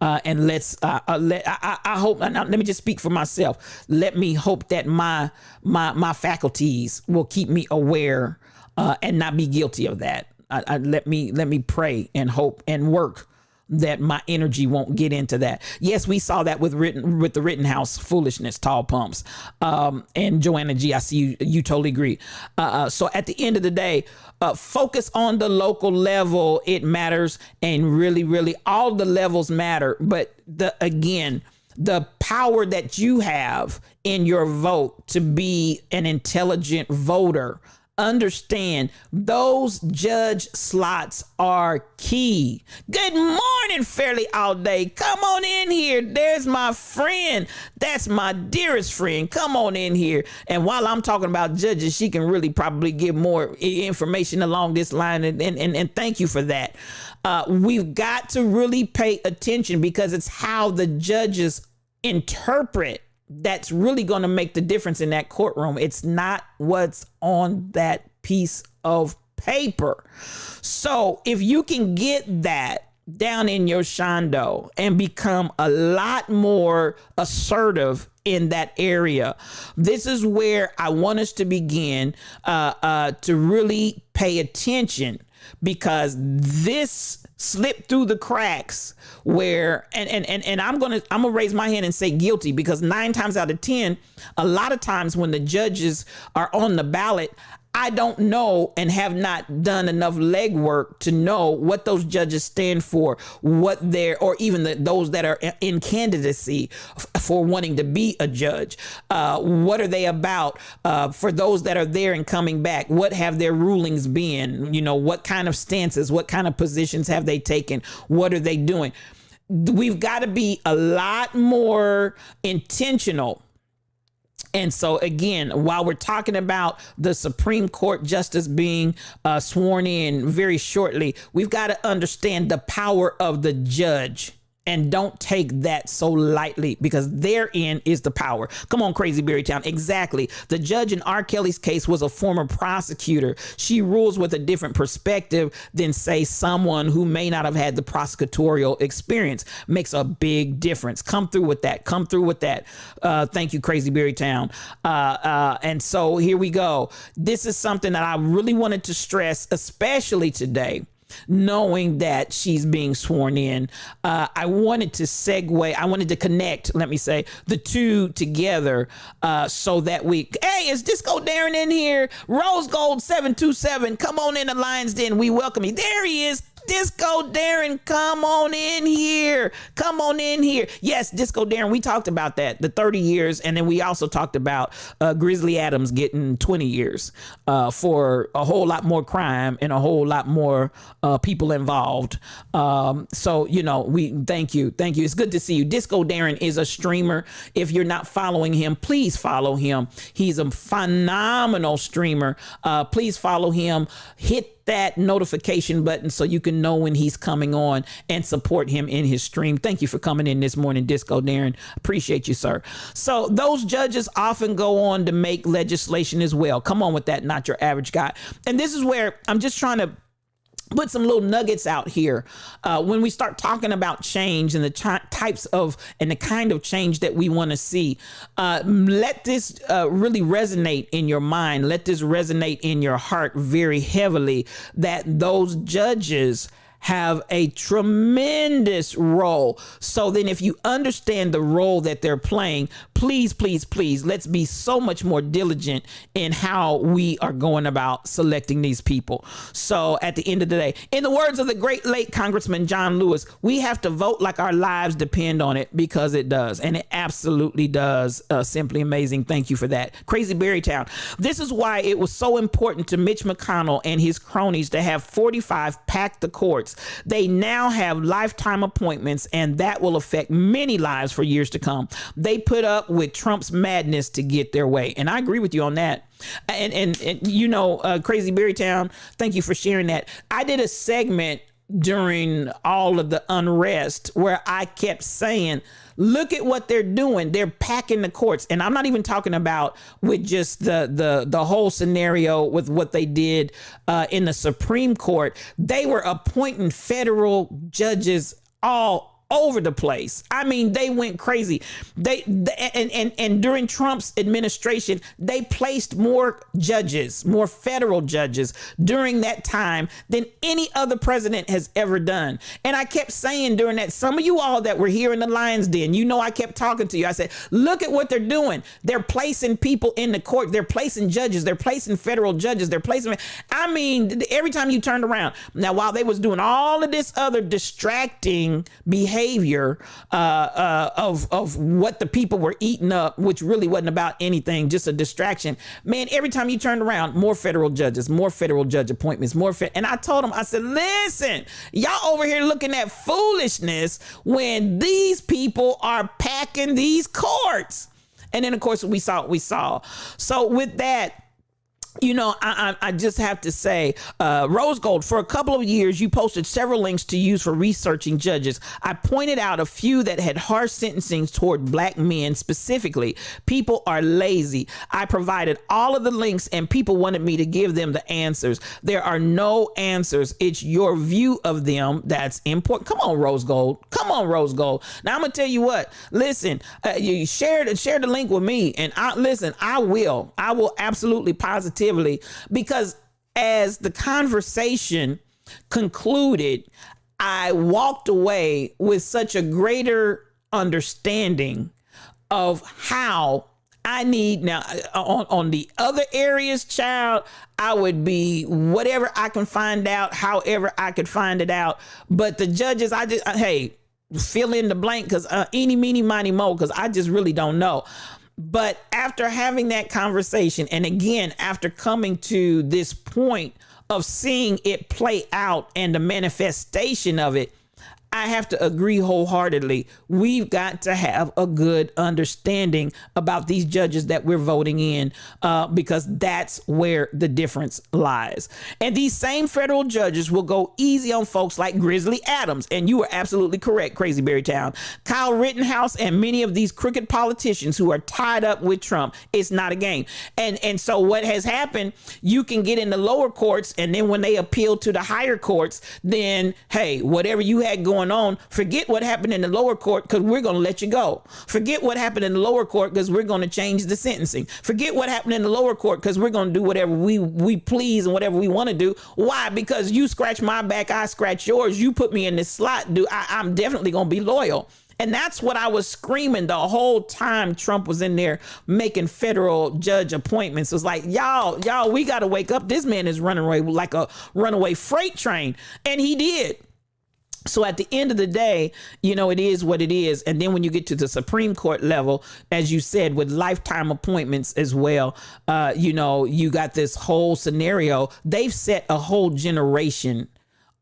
S3: And I hope. Now, let me just speak for myself. Let me hope that my faculties will keep me aware and not be guilty of that. Let me pray and hope and work that my energy won't get into that. Yes, we saw that with the Rittenhouse foolishness, tall pumps, and Joanna G. I see you totally agree. So at the end of the day, focus on the local level. It matters, and really, all the levels matter. But the power that you have in your vote to be an intelligent voter. Understand those judge slots are key. Good morning, Fairly All Day. Come on in here. There's my friend. That's my dearest friend. Come on in here. And while I'm talking about judges, she can really probably give more information along this line. And thank you for that. We've got to really pay attention, because it's how the judges interpret that's really going to make the difference in that courtroom. It's not what's on that piece of paper. So if you can get that down in your shondo and become a lot more assertive in that area, this is where I want us to begin to really pay attention, because this slipped through the cracks where, and I'm gonna raise my hand and say guilty, because 9 times out of 10, a lot of times when the judges are on the ballot, I don't know and have not done enough legwork to know what those judges stand for, what they're, or even those that are in candidacy for wanting to be a judge. What are they about? For those that are there and coming back, what have their rulings been? You know, what kind of stances, what kind of positions have they taken? What are they doing? We've got to be a lot more intentional. And so, again, while we're talking about the Supreme Court justice being sworn in very shortly, we've got to understand the power of the judge. And don't take that so lightly, because therein is the power. Come on, Crazy Berrytown. Exactly. The judge in R. Kelly's case was a former prosecutor. She rules with a different perspective than, say, someone who may not have had the prosecutorial experience. Makes a big difference. Come through with that. Thank you, Crazy Berrytown. And so here we go. This is something that I really wanted to stress, especially today, knowing that she's being sworn in. I wanted to connect, let me say, the two together so that hey, is Disco Darren in here? Rose Gold 727, come on in the Lions Den. We welcome you. There he is. Disco Darren, come on in here. Come on in here. Yes, Disco Darren, we talked about that, the 30 years. And then we also talked about Grizzly Adams getting 20 years for a whole lot more crime and a whole lot more people involved. So, we thank you. Thank you. It's good to see you. Disco Darren is a streamer. If you're not following him, please follow him. He's a phenomenal streamer. Please follow him. Hit that notification button so you can know when he's coming on and support him in his stream. Thank you for coming in this morning, Disco Darren. Appreciate you, sir. So those judges often go on to make legislation as well. Come on with that, not your average guy. And this is where I'm just trying to put some little nuggets out here when we start talking about change and the types of and the kind of change that we want to see. Let this really resonate in your mind. Let this resonate in your heart very heavily, that those judges have a tremendous role. So then if you understand the role that they're playing, please, please, please, let's be so much more diligent in how we are going about selecting these people. So at the end of the day, in the words of the great late Congressman John Lewis, we have to vote like our lives depend on it, because it does. And it absolutely does. Simply amazing. Thank you for that. Crazy Berrytown. This is why it was so important to Mitch McConnell and his cronies to have 45 pack the courts. They now have lifetime appointments, and that will affect many lives for years to come. They put up with Trump's madness to get their way. And I agree with you on that. And Crazy Berrytown, thank you for sharing that. I did a segment during all of the unrest where I kept saying, look at what they're doing. They're packing the courts. And I'm not even talking about with just the whole scenario with what they did in the Supreme Court. They were appointing federal judges all over the place. I mean, they went crazy. And during Trump's administration, they placed more judges, more federal judges during that time than any other president has ever done. And I kept saying during that, some of you all that were here in the Lions Den, I kept talking to you. I said, look at what they're doing. They're placing people in the court. They're placing judges. They're placing federal judges. They're placing, every time you turned around. Now, while they was doing all of this other distracting behavior of what the people were eating up, which really wasn't about anything, just a distraction. Man, every time you turned around, more federal judges, more federal judge appointments, and I told them, I said, listen, y'all over here looking at foolishness when these people are packing these courts. And then, of course, we saw. So with that, I just have to say, Rose Gold, for a couple of years, you posted several links to use for researching judges. I pointed out a few that had harsh sentencing toward black men specifically. People are lazy. I provided all of the links and people wanted me to give them the answers. There are no answers. It's your view of them that's important. Come on, Rose Gold. Come on, Rose Gold. Now, I'm going to tell you what. Listen, you share the link with me. And I will absolutely positively, because as the conversation concluded, I walked away with such a greater understanding of how I need now on the other areas, child. I would be whatever I can find out, however I could find it out. But the judges, hey, fill in the blank, because eeny, meeny, miny, mo, because I just really don't know. But after having that conversation, and again, after coming to this point of seeing it play out and the manifestation of it, I have to agree wholeheartedly. We've got to have a good understanding about these judges that we're voting in, because that's where the difference lies. And these same federal judges will go easy on folks like Grizzly Adams. And you are absolutely correct, Crazy Berrytown. Kyle Rittenhouse and many of these crooked politicians who are tied up with Trump. It's not a game. And so what has happened, you can get in the lower courts, and then when they appeal to the higher courts, then, hey, whatever you had going going on. Forget what happened in the lower court because we're going to let you go. Forget what happened in the lower court because we're going to change the sentencing. Forget what happened in the lower court because we're going to do whatever we please and whatever we want to do. Why? Because you scratch my back, I scratch yours. You put me in this slot. I'm definitely going to be loyal. And that's what I was screaming the whole time Trump was in there making federal judge appointments. It was like, y'all, we got to wake up. This man is running away like a runaway freight train. And he did. So at the end of the day, it is what it is. And then when you get to the Supreme Court level, as you said, with lifetime appointments as well, you got this whole scenario. They've set a whole generation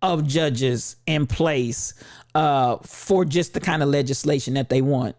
S3: of judges in place for just the kind of legislation that they want.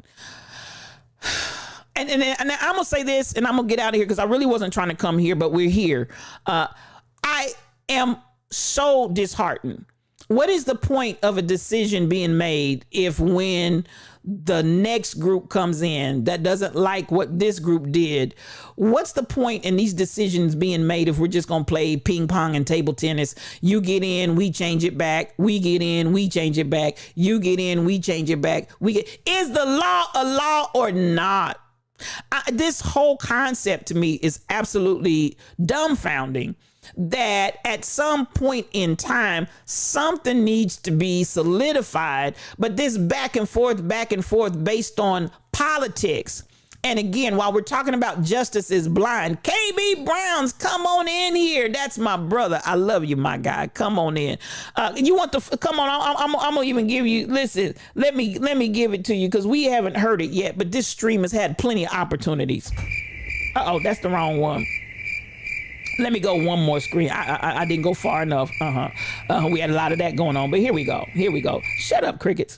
S3: And I'm going to say this, and I'm going to get out of here because I really wasn't trying to come here, but we're here. I am so disheartened. What is the point of a decision being made if when the next group comes in that doesn't like what this group did, what's the point in these decisions being made if we're just going to play ping pong and table tennis? You get in, we change it back. We get in, we change it back. You get in, we change it back. Is the law a law or not? This whole concept to me is absolutely dumbfounding. That at some point in time, something needs to be solidified, but this back and forth based on politics. And again, while we're talking about justice is blind, KB Browns, come on in here. That's my brother. I love you, my guy. Come on in. You want to come on? I'm gonna even give you. Listen, let me give it to you because we haven't heard it yet. But this stream has had plenty of opportunities. That's the wrong one. Let me go one more screen. I didn't go far enough. We had a lot of that going on, but here we go. Shut up, crickets.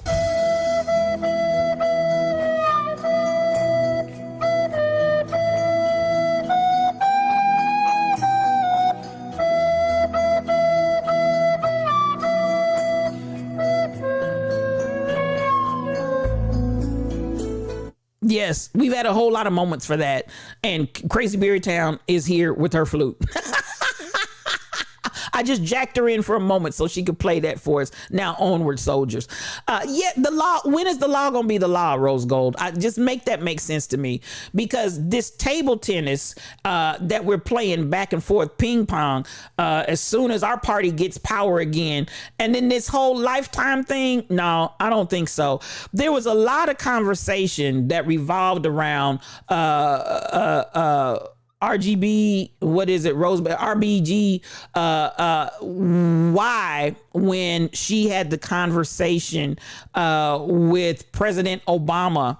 S3: Yes, we've had a whole lot of moments for that. And Crazy Berry Town is here with her flute. I just jacked her in for a moment so she could play that for us. Now, onward, soldiers. The law, when is the law going to be the law, Rose Gold? Just make that make sense to me. Because this table tennis that we're playing back and forth, ping pong, as soon as our party gets power again, and then this whole lifetime thing, no, I don't think so. There was a lot of conversation that revolved around RGB, what is it, RBG, why when she had the conversation with President Obama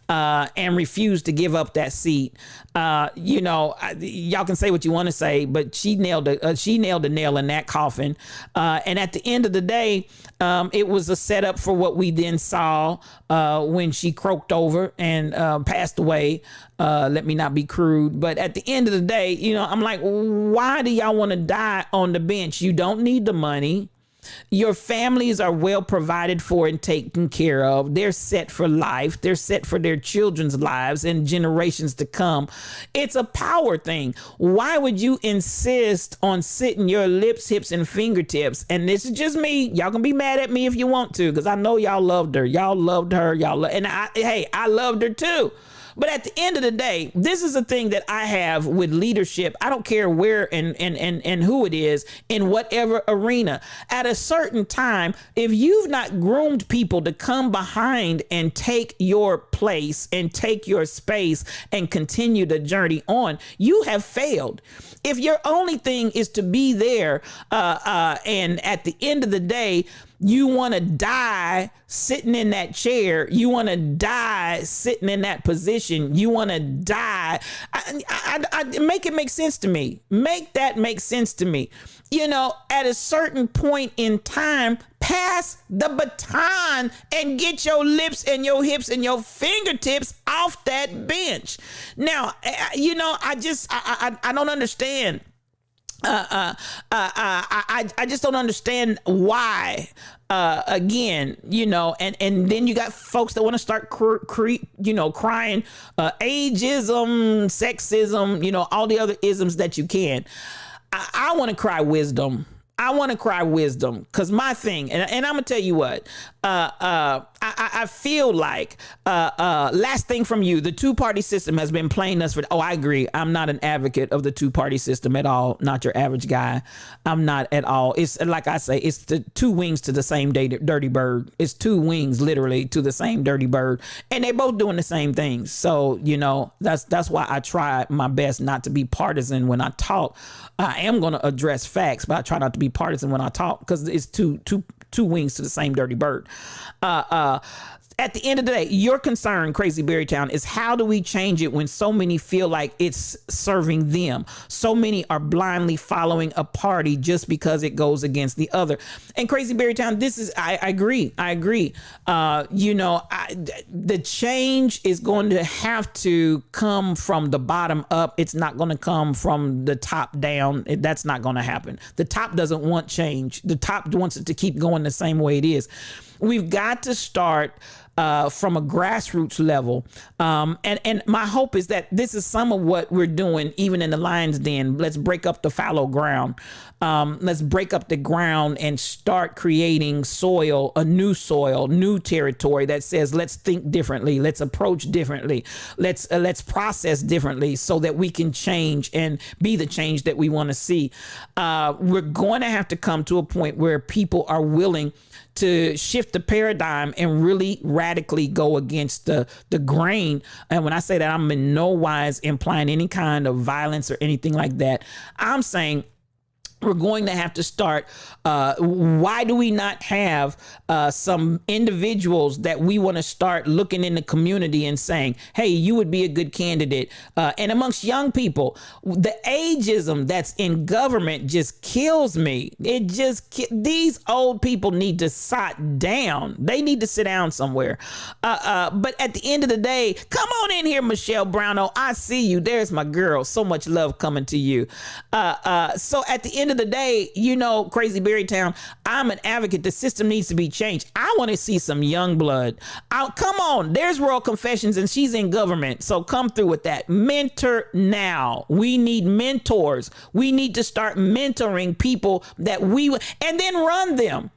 S3: and refused to give up that seat. Y'all can say what you want to say, but she nailed the nail in that coffin. And at the end of the day, it was a setup for what we then saw when she croaked over and passed away. Let me not be crude, but at the end of the day, I'm like, why do y'all want to die on the bench? You don't need the money. Your families are well provided for and taken care of. They're set for life. They're set for their children's lives and generations to come. It's a power thing. Why would you insist on sitting your lips, hips, and fingertips? And this is just me. Y'all can be mad at me if you want to, because I know y'all loved her. Y'all loved her. I loved her too. But at the end of the day, this is a thing that I have with leadership. I don't care where and who it is in whatever arena. At a certain time, if you've not groomed people to come behind and take your place and take your space and continue the journey on, you have failed. If your only thing is to be there and at the end of the day, you want to die sitting in that chair. You want to die sitting in that position. You want to die. I make it make sense to me. Make that make sense to me. At a certain point in time, pass the baton and get your lips and your hips and your fingertips off that bench. Now, I don't understand. I just don't understand why. Again, and then you got folks that want to start crying, ageism, sexism, all the other isms that you can. I want to cry wisdom. I want to cry wisdom, because my thing, and I'm gonna tell you what, I feel like last thing from you, the two-party system has been playing us for. Oh, I agree. I'm not an advocate of the two-party system at all. Not your average guy. I'm not at all. It's like I say, it's the two wings to the same dirty bird. It's two wings literally to the same dirty bird, and they both doing the same things. So that's why I try my best not to be partisan when I talk. I am going to address facts, but I try not to be partisan when I talk, because it's two wings to the same dirty bird. At the end of the day, your concern, Crazy Berrytown, is how do we change it when so many feel like it's serving them? So many are blindly following a party just because it goes against the other. And Crazy Berrytown, I agree. The change is going to have to come from the bottom up. It's not going to come from the top down. That's not going to happen. The top doesn't want change. The top wants it to keep going the same way it is. We've got to start from a grassroots level. And my hope is that this is some of what we're doing, even in the Lion's Den. Let's break up the fallow ground. Let's break up the ground and start creating new territory that says, let's think differently. Let's approach differently. Let's process differently so that we can change and be the change that we want to see. We're going to have to come to a point where people are willing to shift the paradigm and really radically go against the grain. And when I say that, I'm in no wise implying any kind of violence or anything like that. I'm saying we're going to have to start. Why do we not have some individuals that we want to start looking in the community and saying, hey, you would be a good candidate? And amongst young people, the ageism that's in government just kills me. These old people need to sit down. They need to sit down somewhere. But at the end of the day, come on in here, Michelle Brownell. I see you. There's my girl. So much love coming to you. So at the end of the day, Crazy Berrytown, I'm an advocate. The system needs to be changed. I want to see some young blood. Come on, there's Royal Confessions, and she's in government, so come through with that. Mentor now. We need mentors. We need to start mentoring people and then run them.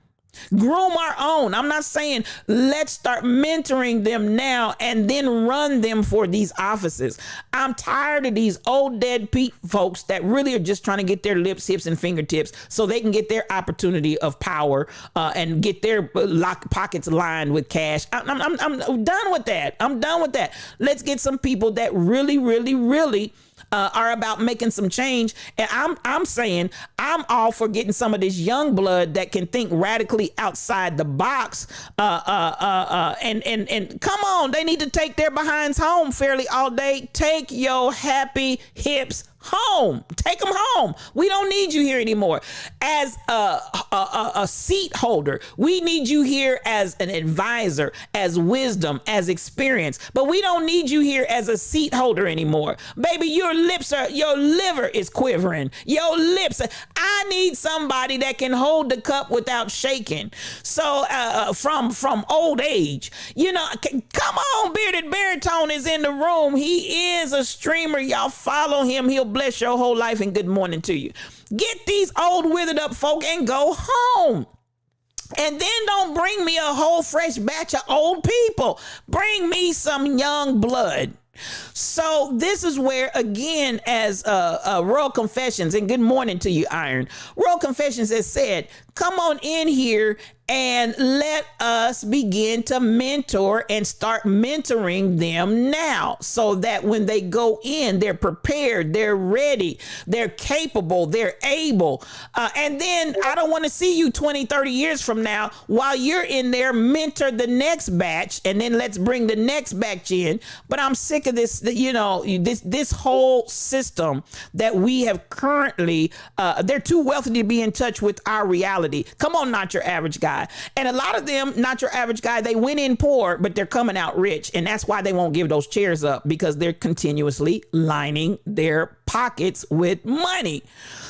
S3: Groom our own. I'm not saying let's start mentoring them now and then run them for these offices. I'm tired of these old dead folks that really are just trying to get their lips, hips, and fingertips so they can get their opportunity of power and get their pockets lined with cash. I'm done with that. I'm done with that. Let's get some people that really, really, really are about making some change. And I'm saying I'm all for getting some of this young blood that can think radically outside the box. And come on, they need to take their behinds home fairly all day. Take your happy hips home. Take them home. We don't need you here anymore as a seat holder. We need you here as an advisor, as wisdom, as experience. But we don't need you here as a seat holder anymore. Baby, your liver is quivering. Your lips. I need somebody that can hold the cup without shaking. So from old age, come on, Bearded Baritone is in the room. He is a streamer. Y'all follow him. He'll bless your whole life, and good morning to you. Get these old withered up folk and go home. And then don't bring me a whole fresh batch of old people. Bring me some young blood. So this is where, again, as Royal Confessions, and good morning to you, Iron. Royal Confessions has said, come on in here and let us begin to mentor and start mentoring them now so that when they go in, they're prepared, they're ready, they're capable, they're able. And then I don't want to see you 20, 30 years from now while you're in there, mentor the next batch, and then let's bring the next batch in. But I'm sick of this, this whole system that we have currently, they're too wealthy to be in touch with our reality. Come on, not your average guy. And a lot of them, not your average guy, they went in poor, but they're coming out rich. And that's why they won't give those chairs up, because they're continuously lining their pockets with money.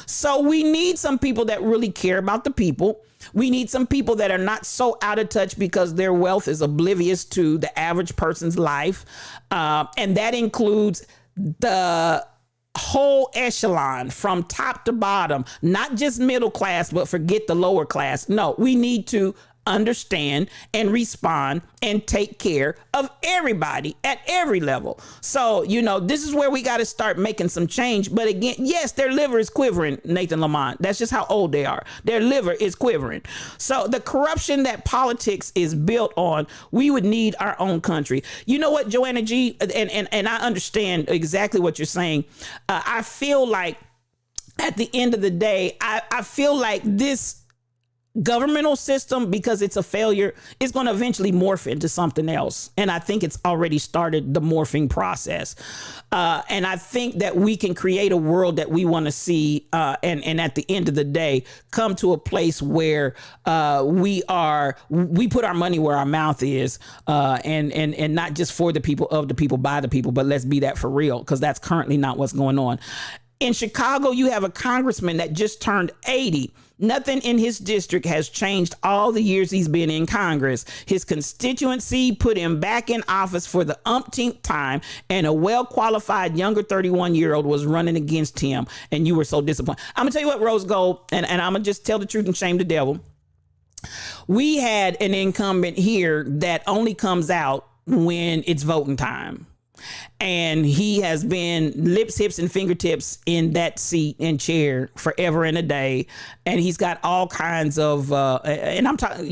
S3: So we need some people that really care about the people. We need some people that are not so out of touch because their wealth is oblivious to the average person's life. And that includes the whole echelon from top to bottom, not just middle class, but forget the lower class. No, we need to understand and respond and take care of everybody at every level. So, this is where we got to start making some change. But again, yes, their liver is quivering, Nathan Lamont. That's just how old they are. Their liver is quivering. So the corruption that politics is built on, we would need our own country. You know what, Joanna G, and I understand exactly what you're saying. I feel like at the end of the day, I feel like this governmental system, because it's a failure, is going to eventually morph into something else. And I think it's already started the morphing process. And I think that we can create a world that we want to see. And at the end of the day, come to a place where we put our money where our mouth is, and not just for the people, of the people, by the people, but let's be that for real, because that's currently not what's going on. In Chicago, you have a congressman that just turned 80. Nothing in his district has changed all the years he's been in Congress. His constituency put him back in office for the umpteenth time, and a well-qualified younger 31-year-old was running against him, and you were so disappointed. I'm going to tell you what, Rose Gold, and I'm going to just tell the truth and shame the devil. We had an incumbent here that only comes out when it's voting time. And he has been lips, hips, and fingertips in that seat and chair forever and a day. And he's got all kinds of, and I'm talking,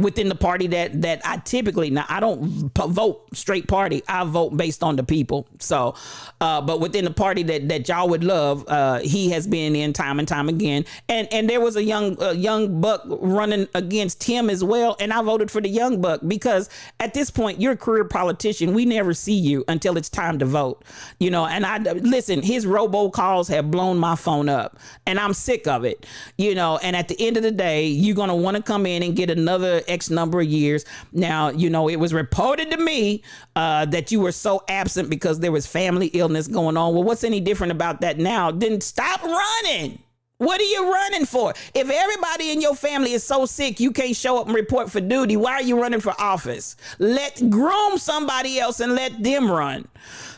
S3: within the party that I typically, now I don't vote straight party. I vote based on the people. So, but within the party that y'all would love, he has been in time and time again. And there was a young buck running against him as well. And I voted for the young buck because at this point, you're a career politician. We never see you until it's time to vote, and listen, his robocalls have blown my phone up and I'm sick of it, and at the end of the day, you're going to want to come in and get another X number of years. Now, it was reported to me that you were so absent because there was family illness going on. Well, what's any different about that now? Then stop running. What are you running for? If everybody in your family is so sick you can't show up and report for duty, why are you running for office? Groom somebody else and let them run.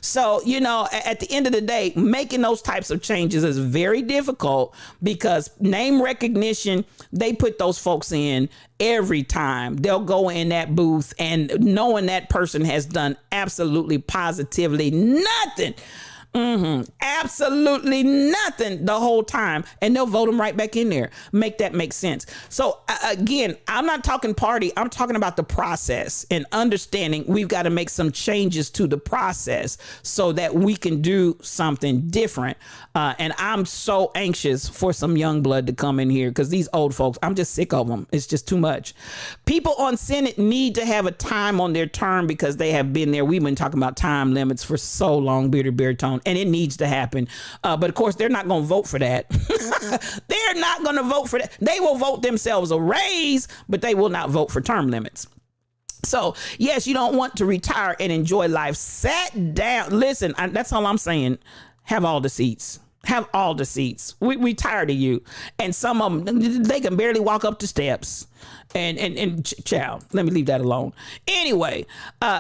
S3: So, at the end of the day, making those types of changes is very difficult because name recognition, they put those folks in every time. They'll go in that booth and knowing that person has done absolutely positively nothing. Absolutely nothing the whole time, and they'll vote them right back in there. Make that make sense. So again, I'm not talking party. I'm talking about the process and understanding we've got to make some changes to the process so that we can do something different. And I'm so anxious for some young blood to come in here because these old folks, I'm just sick of them. It's just too much. People on Senate need to have a time on their term because they have been there. We've been talking about time limits for so long, Bearded Baritone. And it needs to happen. But of course, they're not going to vote for that. They're not going to vote for that. They will vote themselves a raise, but they will not vote for term limits. So, yes, you don't want to retire and enjoy life. Sat down. Listen, that's all I'm saying. Have all the seats. Have all the seats. We tired of you. And some of them, they can barely walk up the steps. And child, let me leave that alone. Anyway,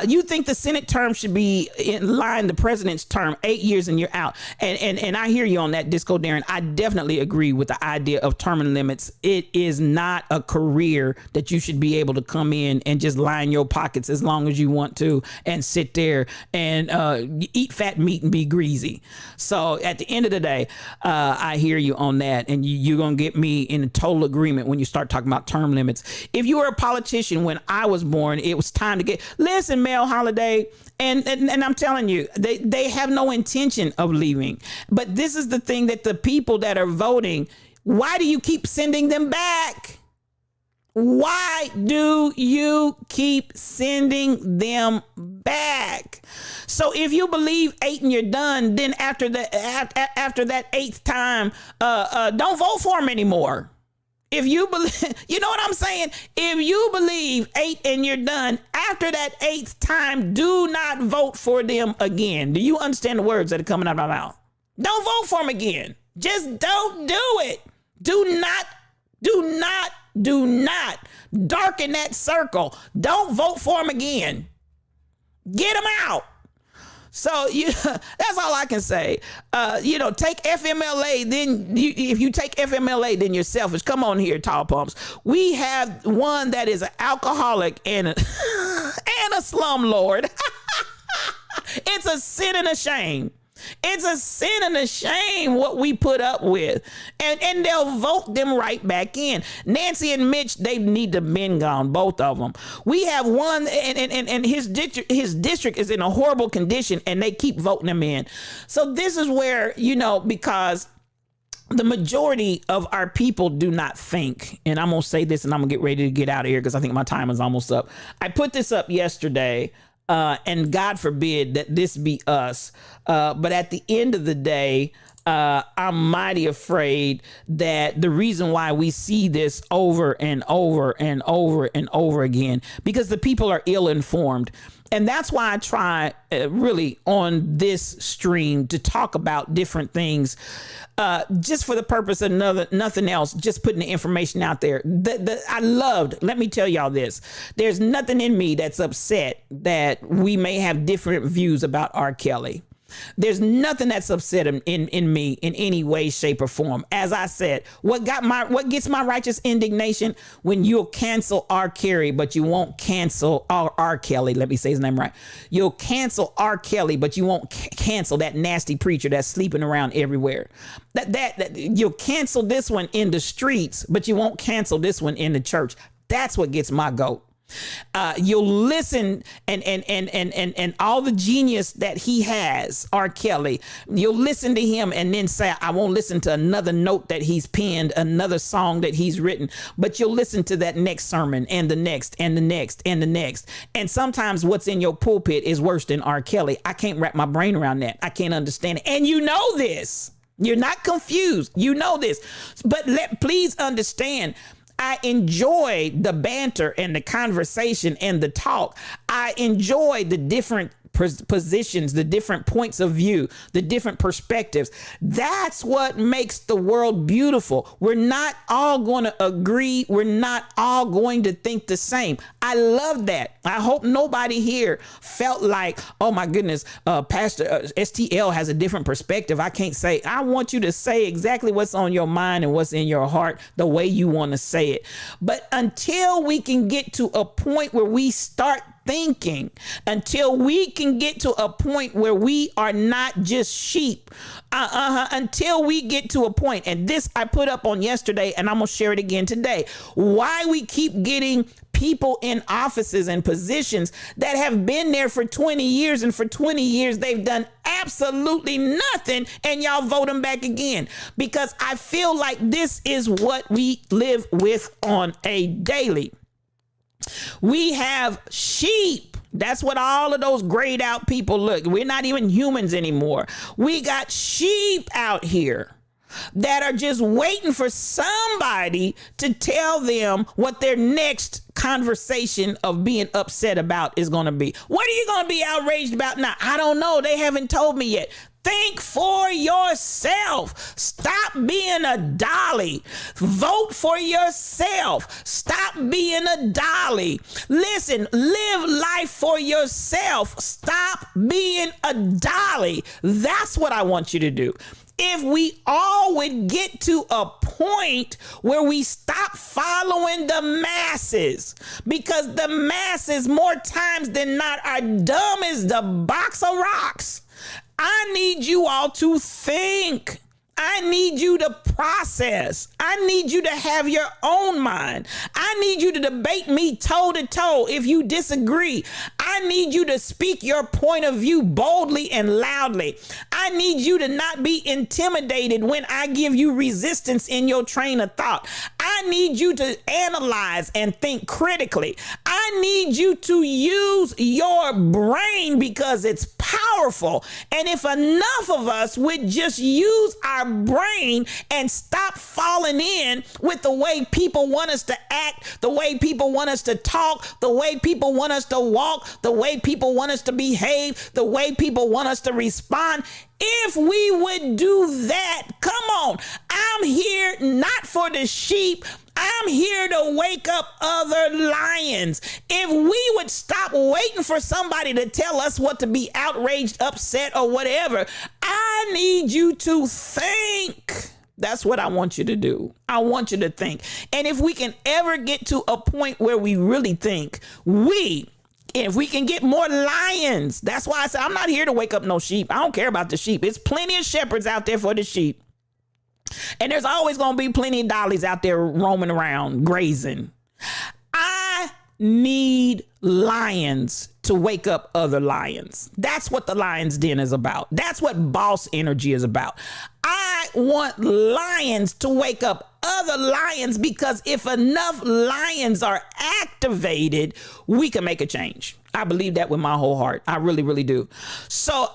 S3: you think the Senate term should be in line the president's term, 8 years and you're out. And I hear you on that, Disco Darren. I definitely agree with the idea of term limits. It is not a career that you should be able to come in and just line your pockets as long as you want to and sit there and eat fat meat and be greasy. So at the end of the day, I hear you on that. And you're going to get me in total agreement when you start talking about term limits. If you were a politician when I was born, it was time to listen, Mel Holiday, and I'm telling you, they have no intention of leaving. But this is the thing that the people that are voting, why do you keep sending them back? Why do you keep sending them back? So if you believe 8 and you're done, then after that 8th time, don't vote for them anymore. If you believe, you know what I'm saying? If you believe 8 and you're done, after that 8th time, do not vote for them again. Do you understand the words that are coming out of my mouth? Don't vote for them again. Just don't do it. Do not darken that circle. Don't vote for them again. Get them out. So that's all I can say. Take FMLA. Then if you take FMLA, then you're selfish. Come on here, Tall Pumps. We have one that is an alcoholic and a slumlord. It's a sin and a shame. It's a sin and a shame what we put up with. And they'll vote them right back in. Nancy and Mitch, they need to been gone, both of them. We have one, and his district is in a horrible condition, and they keep voting him in. So this is where, because the majority of our people do not think, and I'm going to say this and I'm going to get ready to get out of here because I think my time is almost up. I put this up yesterday. And God forbid that this be us. But at the end of the day, I'm mighty afraid that the reason why we see this over and over and over and over again, because the people are ill-informed. And that's why I try really on this stream to talk about different things, just for the purpose of nothing else, just putting the information out there. Let me tell y'all this. There's nothing in me that's upset that we may have different views about R. Kelly. There's nothing that's upset in me in any way, shape, or form. As I said, what gets my righteous indignation when you'll cancel R. Kelly, but you won't cancel R. Kelly. Let me say his name right. You'll cancel R. Kelly, but you won't cancel that nasty preacher that's sleeping around everywhere. That you'll cancel this one in the streets, but you won't cancel this one in the church. That's what gets my goat. You'll listen and all the genius that he has, R. Kelly, you'll listen to him and then say, I won't listen to another note that he's penned, another song that he's written, but you'll listen to that next sermon and the next and the next and the next. And sometimes what's in your pulpit is worse than R. Kelly. I can't wrap my brain around that. I can't understand it. And you know this. You're not confused. You know this. But please understand, I enjoy the banter and the conversation and the talk. I enjoy the different positions, the different points of view, the different perspectives. That's what makes the world beautiful. We're not all going to agree. We're not all going to think the same. I love that. I hope nobody here felt like, oh my goodness, Pastor STL has a different perspective. I can't say. I want you to say exactly what's on your mind and what's in your heart the way you want to say it. But until we can get to a point where we start thinking, until we can get to a point where we are not just sheep, until we get to a point, and this I put up on yesterday and I'm gonna share it again today, why we keep getting people in offices and positions that have been there for 20 years, and for 20 years they've done absolutely nothing, and y'all vote them back again, because I feel like this is what we live with on a daily. We have sheep. That's what all of those grayed out people look. We're not even humans anymore. We got sheep out here that are just waiting for somebody to tell them what their next conversation of being upset about is going to be. What are you going to be outraged about now? I don't know. They haven't told me yet. Think for yourself. Stop being a dolly. Vote for yourself. Stop being a dolly. Listen, live life for yourself. Stop being a dolly. That's what I want you to do. If we all would get to a point where we stop following the masses, because the masses more times than not are dumb as the box of rocks. I need you all to think. I need you to process. I need you to have your own mind. I need you to debate me toe to toe if you disagree. I need you to speak your point of view boldly and loudly. I need you to not be intimidated when I give you resistance in your train of thought. I need you to analyze and think critically. I need you to use your brain because it's powerful. And if enough of us would just use our brain and stop falling in with the way people want us to act, the way people want us to talk, the way people want us to walk, the way people want us to behave, the way people want us to respond. If we would do that, come on, I'm here not for the sheep. I'm here to wake up other lions. If we would stop waiting for somebody to tell us what to be outraged, upset, or whatever, I need you to think. That's what I want you to do. I want you to think. And if we can ever get to a point where we really think, if we can get more lions, that's why I said I'm not here to wake up no sheep. I don't care about the sheep. It's plenty of shepherds out there for the sheep. And there's always going to be plenty of dollies out there roaming around, grazing. I need lions to wake up other lions. That's what the Lion's Den is about. That's what boss energy is about. I want lions to wake up other lions, because if enough lions are activated, we can make a change. I believe that with my whole heart. I really, really do. So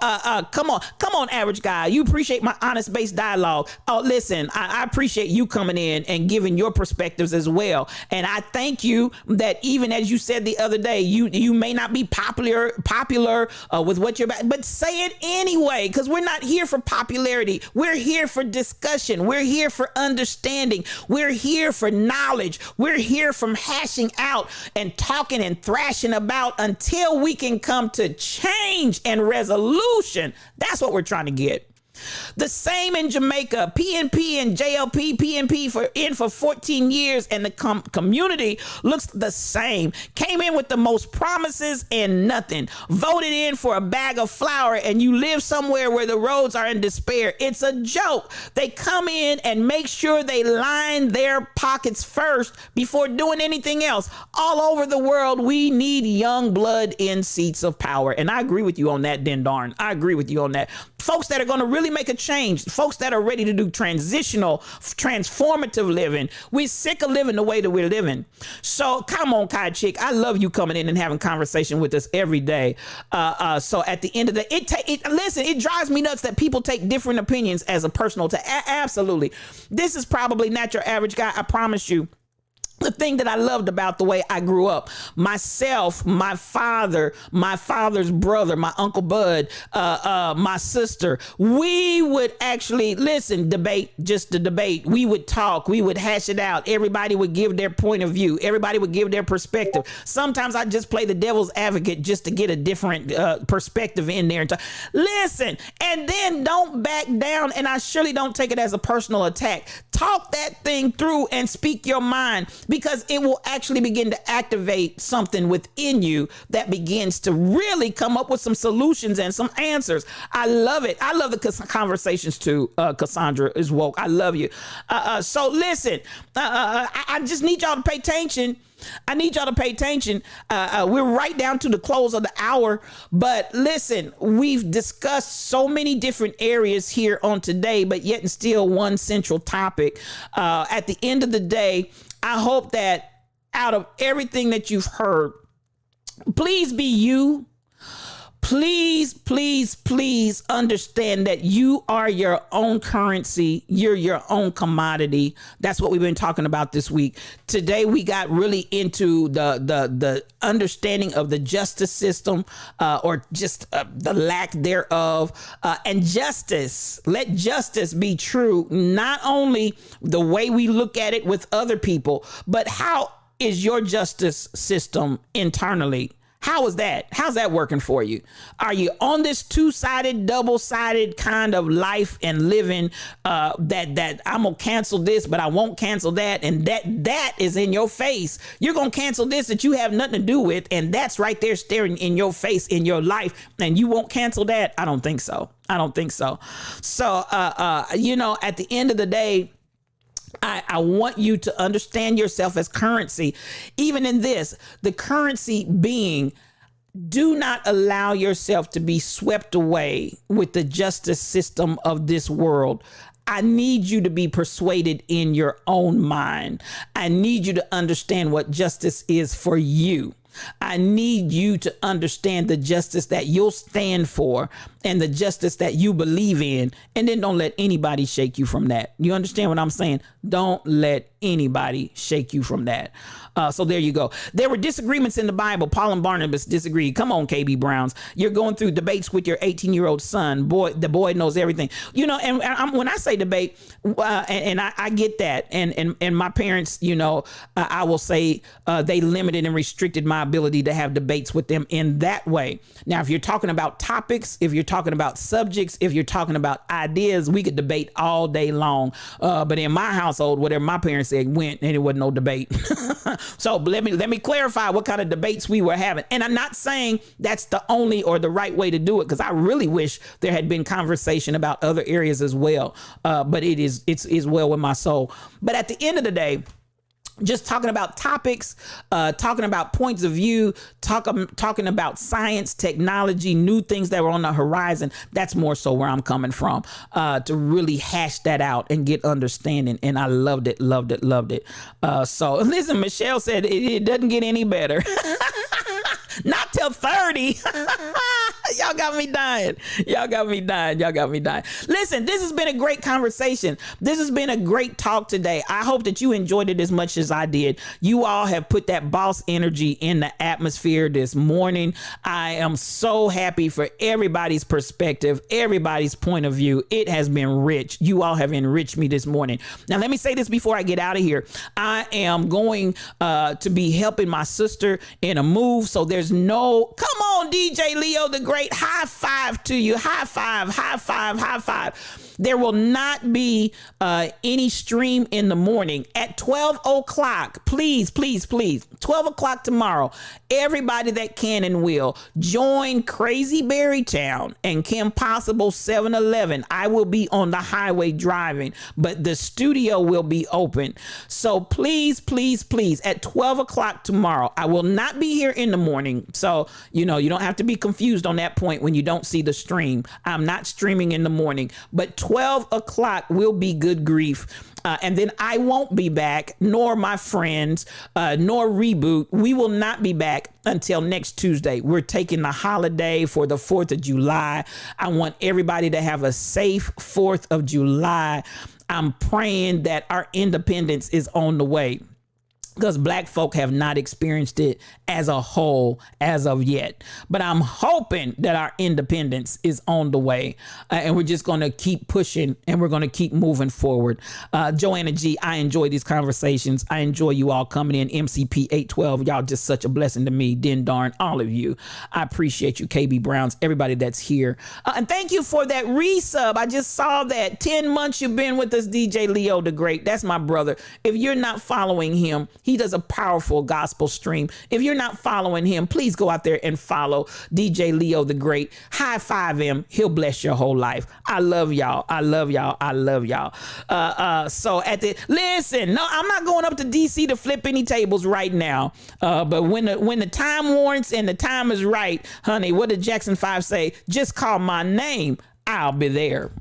S3: come on, average guy. You appreciate my honest based dialogue. Oh, listen, I appreciate you coming in and giving your perspectives as well. And I thank you that even as you said the other day, you may not be popular with what you're about, but say it anyway, because we're not here for popularity. We're here for discussion. We're here for understanding. We're here for knowledge. We're here from hashing out and talking and thrashing about until we can come to change and resolution. That's what we're trying to get. The same in Jamaica. PNP and JLP, PNP for 14 years, and the community looks the same. Came in with the most promises and nothing. Voted in for a bag of flour, and you live somewhere where the roads are in despair. It's a joke. They come in and make sure they line their pockets first before doing anything else. All over the world, we need young blood in seats of power. And I agree with you on that, Den Darn. I agree with you on that. Folks that are going to really make a change, folks that are ready to do transformative living. We're sick of living the way that we're living. So come on, Kai Chick. I love you coming in and having conversation with us every day. So at the end of the day, it drives me nuts that people take different opinions as a personal absolutely. This is probably not your average guy. I promise you. The thing that I loved about the way I grew up, myself, my father, my father's brother, my Uncle Bud, my sister, we would actually debate, just to debate. We would talk, we would hash it out. Everybody would give their point of view. Everybody would give their perspective. Sometimes I just play the devil's advocate just to get a different perspective in there. Listen, and then don't back down. And I surely don't take it as a personal attack. Talk that thing through and speak your mind, because it will actually begin to activate something within you that begins to really come up with some solutions and some answers. I love it. I love the conversations too. Cassandra is woke. I love you. So listen, I just need y'all to pay attention. I need y'all to pay attention. We're right down to the close of the hour, but listen, we've discussed so many different areas here on today, but yet and still one central topic. At the end of the day, I hope that out of everything that you've heard, please be you. Please, please, please understand that you are your own currency. You're your own commodity. That's what we've been talking about this week. Today, we got really into the understanding of the justice system, or just the lack thereof, and justice. Let justice be true, not only the way we look at it with other people, but how is your justice system internally? How is that? How's that working for you? Are you on this two-sided, double-sided kind of life and living, that I'm going to cancel this, but I won't cancel that, and that is in your face? You're going to cancel this that you have nothing to do with, and that's right there staring in your face in your life, and you won't cancel that? I don't think so. I don't think so. So, at the end of the day, I want you to understand yourself as currency. Even in this, the currency being, do not allow yourself to be swept away with the justice system of this world. I need you to be persuaded in your own mind. I need you to understand what justice is for you. I need you to understand the justice that you'll stand for and the justice that you believe in. And then don't let anybody shake you from that. You understand what I'm saying? Don't let anybody shake you from that. So there you go. There were disagreements in the Bible. Paul and Barnabas disagreed. Come on, KB Browns. You're going through debates with your 18-year-old son. The boy knows everything. You know, and when I say debate, and I get that. And my parents, you know, I will say they limited and restricted my ability to have debates with them in that way. Now, if you're talking about topics, if you're talking about subjects, if you're talking about ideas, we could debate all day long. But in my household, whatever my parents said went, and it wasn't no debate. So let me clarify what kind of debates we were having. And I'm not saying that's the only or the right way to do it, because I really wish there had been conversation about other areas as well. But it's well with my soul. But at the end of the day, just talking about topics, talking about points of view, talking about science, technology, new things that were on the horizon. That's more so where I'm coming from, to really hash that out and get understanding. And I loved it. So listen, Michelle said it doesn't get any better. Not till 30. Y'all got me dying. Listen, this has been a great conversation. This has been a great talk today. I hope that you enjoyed it as much as I did. You all have put that boss energy in the atmosphere this morning. I am so happy for everybody's perspective, everybody's point of view. It has been rich. You all have enriched me this morning. Now, let me say this before I get out of here. I am going to be helping my sister in a move. So there's no, come on, DJ Leo the Great, high five to you. High five. There will not be any stream in the morning at 12 o'clock. Please, 12 o'clock tomorrow. Everybody that can and will join Crazy Berry Town and Kim Possible 7-Eleven. I will be on the highway driving, but the studio will be open. So please, at 12 o'clock tomorrow, I will not be here in the morning. So, you know, you don't have to be confused on that point when you don't see the stream. I'm not streaming in the morning, but 12 o'clock will be Good Grief. And then I won't be back, nor my friends, nor Reboot. We will not be back until next Tuesday. We're taking the holiday for the 4th of July. I want everybody to have a safe 4th of July. I'm praying that our independence is on the way, because Black folk have not experienced it as a whole as of yet. But I'm hoping that our independence is on the way, and we're just going to keep pushing, and we're going to keep moving forward. Joanna G, I enjoy these conversations. I enjoy you all coming in. MCP 812, y'all just such a blessing to me. Den Darn, all of you. I appreciate you, KB Browns, everybody that's here. And thank you for that resub. I just saw that. 10 months you've been with us, DJ Leo the Great. That's my brother. If you're not following him, he does a powerful gospel stream. If you're not following him, please go out there and follow DJ Leo the Great. High five him. He'll bless your whole life. I love y'all. So listen, no, I'm not going up to DC to flip any tables right now. But when the time warrants and the time is right, honey, what did Jackson 5 say? Just call my name. I'll be there.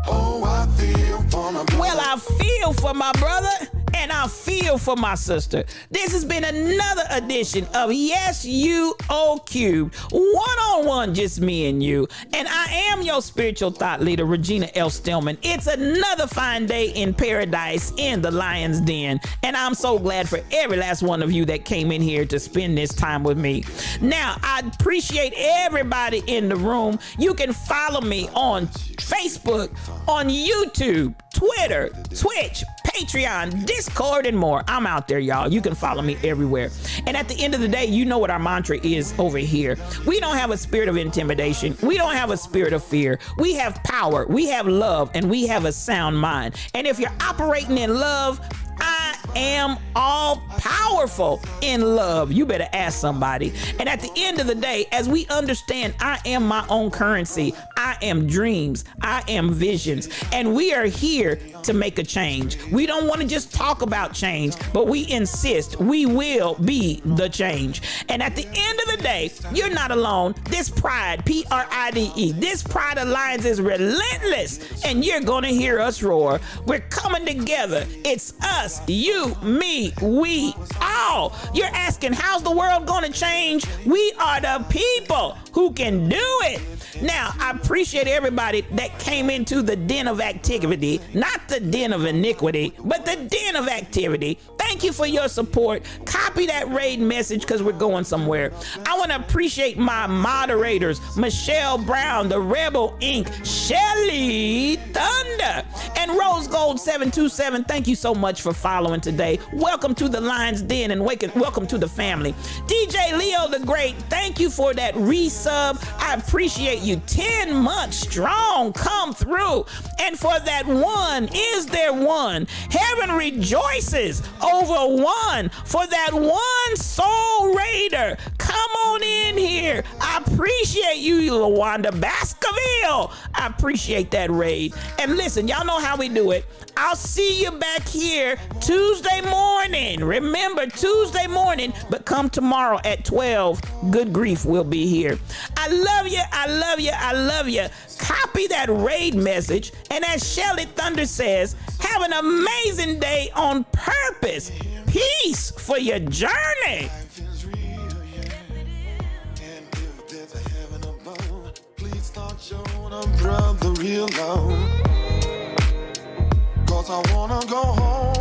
S5: Oh, I feel for my brother.
S3: Well, I feel for my brother, and I feel for my sister. This has been another edition of Yes You O Cubed, one-on-one, just me and you. And I am your spiritual thought leader, Regina L. Stillman. It's another fine day in paradise in the Lion's Den, and I'm so glad for every last one of you that came in here to spend this time with me. Now, I appreciate everybody in the room. You can follow me on Facebook, on YouTube, Twitter, Twitch, Patreon, Discord, and more. I'm out there, y'all. You can follow me everywhere. And at the end of the day, you know what our mantra is over here. We don't have a spirit of intimidation. We don't have a spirit of fear. We have power. We have love, and we have a sound mind. And if you're operating in love, I am all powerful in love. You better ask somebody. And at the end of the day, as we understand, I am my own currency. I am dreams. I am visions. And we are here to make a change. We don't want to just talk about change, but we insist we will be the change. And at the end of the day, you're not alone. This pride, Pride, this Pride Alliance is relentless, and you're going to hear us roar. We're coming together. It's us, you, you, me, we all. You're asking, how's the world going to change? We are the people who can do it. Now, I appreciate everybody that came into the den of activity, not the den of iniquity, but the den of activity. Thank you for your support. Copy that raid message because we're going somewhere. I want to appreciate my moderators, Michelle Brown, the Rebel Inc., Shelly Thunder, and Rose Gold 727. Thank you so much for following today. Welcome to the Lion's Den and welcome to the family. DJ Leo the Great, thank you for that resub. I appreciate you. 10 months strong, come through. And for that one, is there one? Heaven rejoices over one. For that one soul raider, come on in here. I appreciate you, LaWanda Baskerville. I appreciate that raid. And listen, y'all know how we do it. I'll see you back here Tuesday morning. Remember, Tuesday morning, but come tomorrow at 12. Good grief, we'll be here. I love you. I love you. I love you. Copy that raid message. And as Shelly Thunder says, have an amazing day on purpose. Peace for your journey.
S5: Life is real, yeah. And if there's a heaven above, please start showing a brother real love. 'Cause I wanna go home.